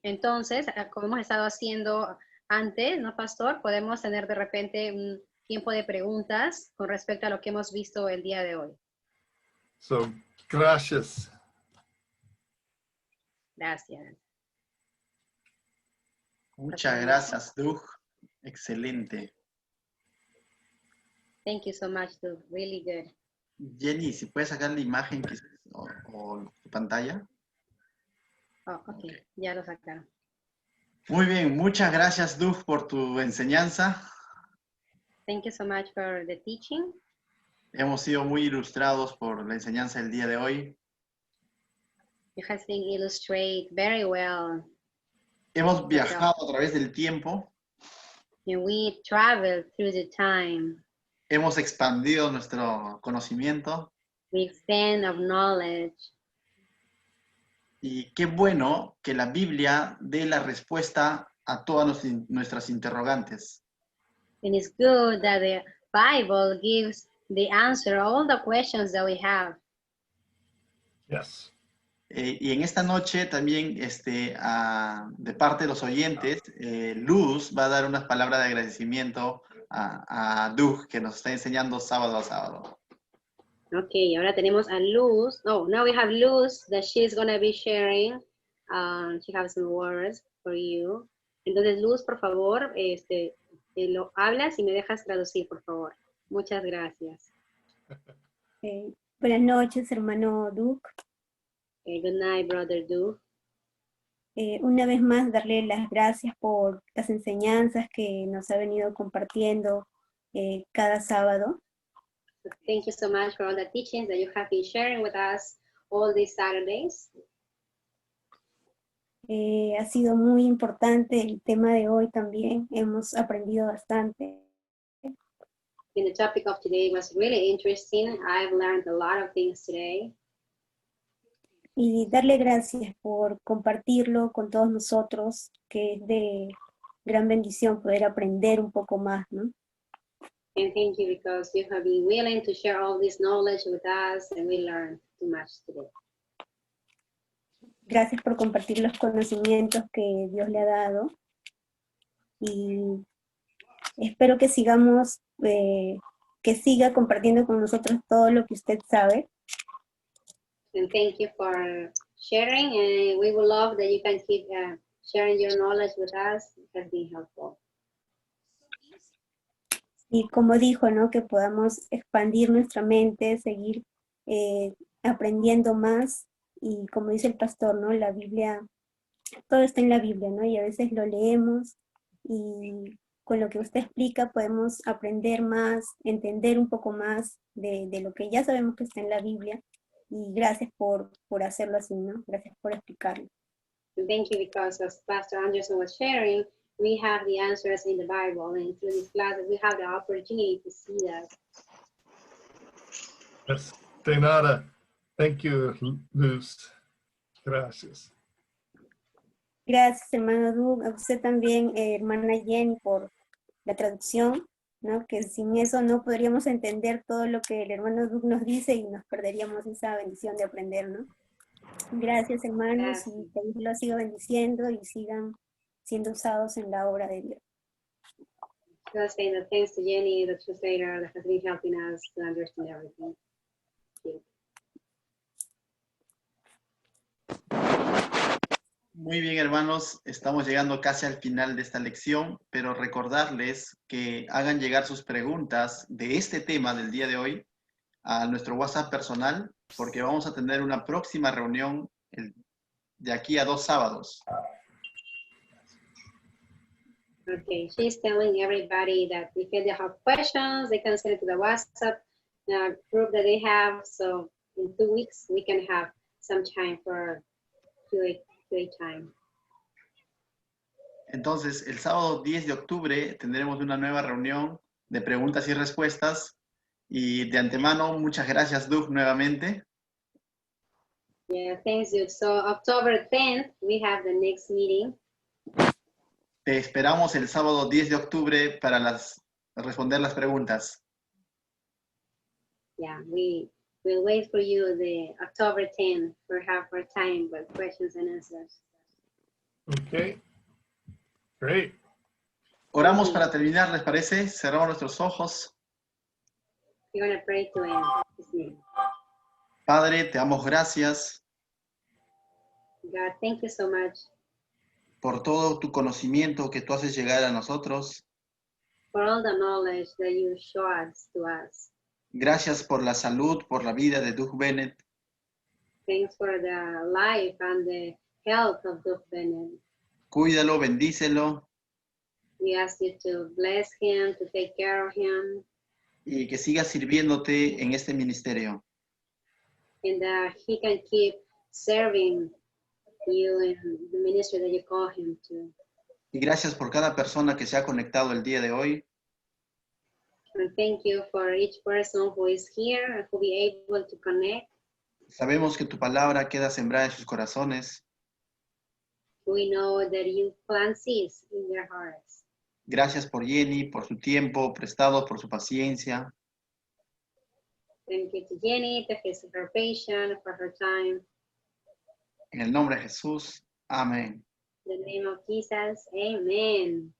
Entonces, como hemos estado haciendo antes, ¿no, Pastor? Podemos tener de repente un tiempo de preguntas con respecto a lo que hemos visto el día de hoy. So, gracias. Gracias. Muchas gracias, Doug. Excelente. Thank you so much, Doug. Really good. Jenny, si puedes sacar la imagen o tu pantalla. Oh, ok, ya lo sacaron. Muy bien, muchas gracias, Doug, por tu enseñanza. Thank you so much for the teaching. Hemos sido muy ilustrados por la enseñanza del día de hoy. You have been illustrated very well. Hemos viajado a través del tiempo. And we traveled through the time. Hemos expandido nuestro conocimiento. We expand of knowledge. Y qué bueno que la Biblia dé la respuesta a todas nuestras interrogantes. And it's good that the Bible gives the answer to all the questions that we have. Yes. Y en esta noche también, de parte de los oyentes, Luz va a dar unas palabras de agradecimiento a Doug, que nos está enseñando sábado a sábado. Okay, ahora tenemos a Luz. Oh, now we have Luz that she's going to be sharing. She has some words for you. Entonces, Luz, por favor, lo hablas y me dejas traducir, por favor. Muchas gracias. Buenas noches, hermano Duke. Good night, brother Doug. Una vez más, darle las gracias por las enseñanzas que nos ha venido compartiendo cada sábado. Thank you so much for all the teachings that you have been sharing with us all these Saturdays. Ha sido muy importante el tema de hoy también. Hemos aprendido bastante. And the topic of today was really interesting. I've learned a lot of things today. Y darle gracias por compartirlo con todos nosotros, que es de gran bendición poder aprender un poco más, ¿no? And thank you because you have been willing to share all this knowledge with us and we learned too much today. Gracias por compartir los conocimientos que Dios le ha dado. Y espero que sigamos, que siga compartiendo con nosotros todo lo que usted sabe. And thank you for sharing, and we would love that you can keep sharing your knowledge with us. It has been helpful. Y como dijo, ¿no? Que podamos expandir nuestra mente, seguir aprendiendo más. Y como dice el pastor, ¿no? La Biblia, todo está en la Biblia, ¿no? Y a veces lo leemos y con lo que usted explica podemos aprender más, entender un poco más de lo que ya sabemos que está en la Biblia. Y gracias por hacerlo así, ¿no? Gracias por explicarlo. And thank you, because as Pastor Anderson was sharing, we have the answers in the Bible, and through these classes, we have the opportunity to see that. Yes, de nada. Thank you, Luz. Gracias. Gracias, hermano Doug, a usted también, hermana Jenny, por la traducción, ¿no? Que sin eso no podríamos entender todo lo que el hermano Doug nos dice y nos perderíamos esa bendición de aprender, ¿no? Gracias, hermanos, Gracias. y que Dios los siga bendiciendo y sigan siendo usados en la obra de Dios. Just saying that thanks to Jenny, the translator, that has been helping us to understand everything. Thank you. Muy bien, hermanos, estamos llegando casi al final de esta lección, pero recordarles que hagan llegar sus preguntas de este tema del día de hoy a nuestro WhatsApp personal, porque vamos a tener una próxima reunión de aquí a 2 sábados. Okay, she's telling everybody that if they have questions, they can send it to the WhatsApp group that they have. So in 2 weeks, we can have some time for QA time. Entonces, el sábado 10 de octubre tendremos una nueva reunión de preguntas y respuestas. Y de antemano, muchas gracias, Doug, nuevamente. Yeah, thanks, Duke. So October 10th, we have the next meeting. Te esperamos el sábado 10 de octubre para responder las preguntas. Yeah, we will wait for you the October 10th for half our time with questions and answers. Okay. Great. Oramos para terminar, ¿les parece? Cerramos nuestros ojos. We're going to pray to end his name. Padre, te damos gracias God, thank you so much por todo tu conocimiento que tú haces llegar a nosotros. for all the knowledge that you show us to us. Gracias por la salud, por la vida de Doug Bennett. Thanks for the life and the health of Duke Bennett. Cuídalo, bendícelo We ask you to bless him, to take care of him, y que siga sirviéndote en este ministerio. and that he can keep serving you in the ministry that you call him to. Y gracias por cada persona que se ha conectado el día de hoy. And thank you for each person who is here and who be able to connect. Sabemos que tu palabra queda sembrada en sus corazones. We know that you plant seeds in their hearts. Gracias por Jenny, por su tiempo prestado, por su paciencia. Thank you to Jenny, to her patience, for her time. En el nombre de Jesús. Amén. In the name of Jesus, amen.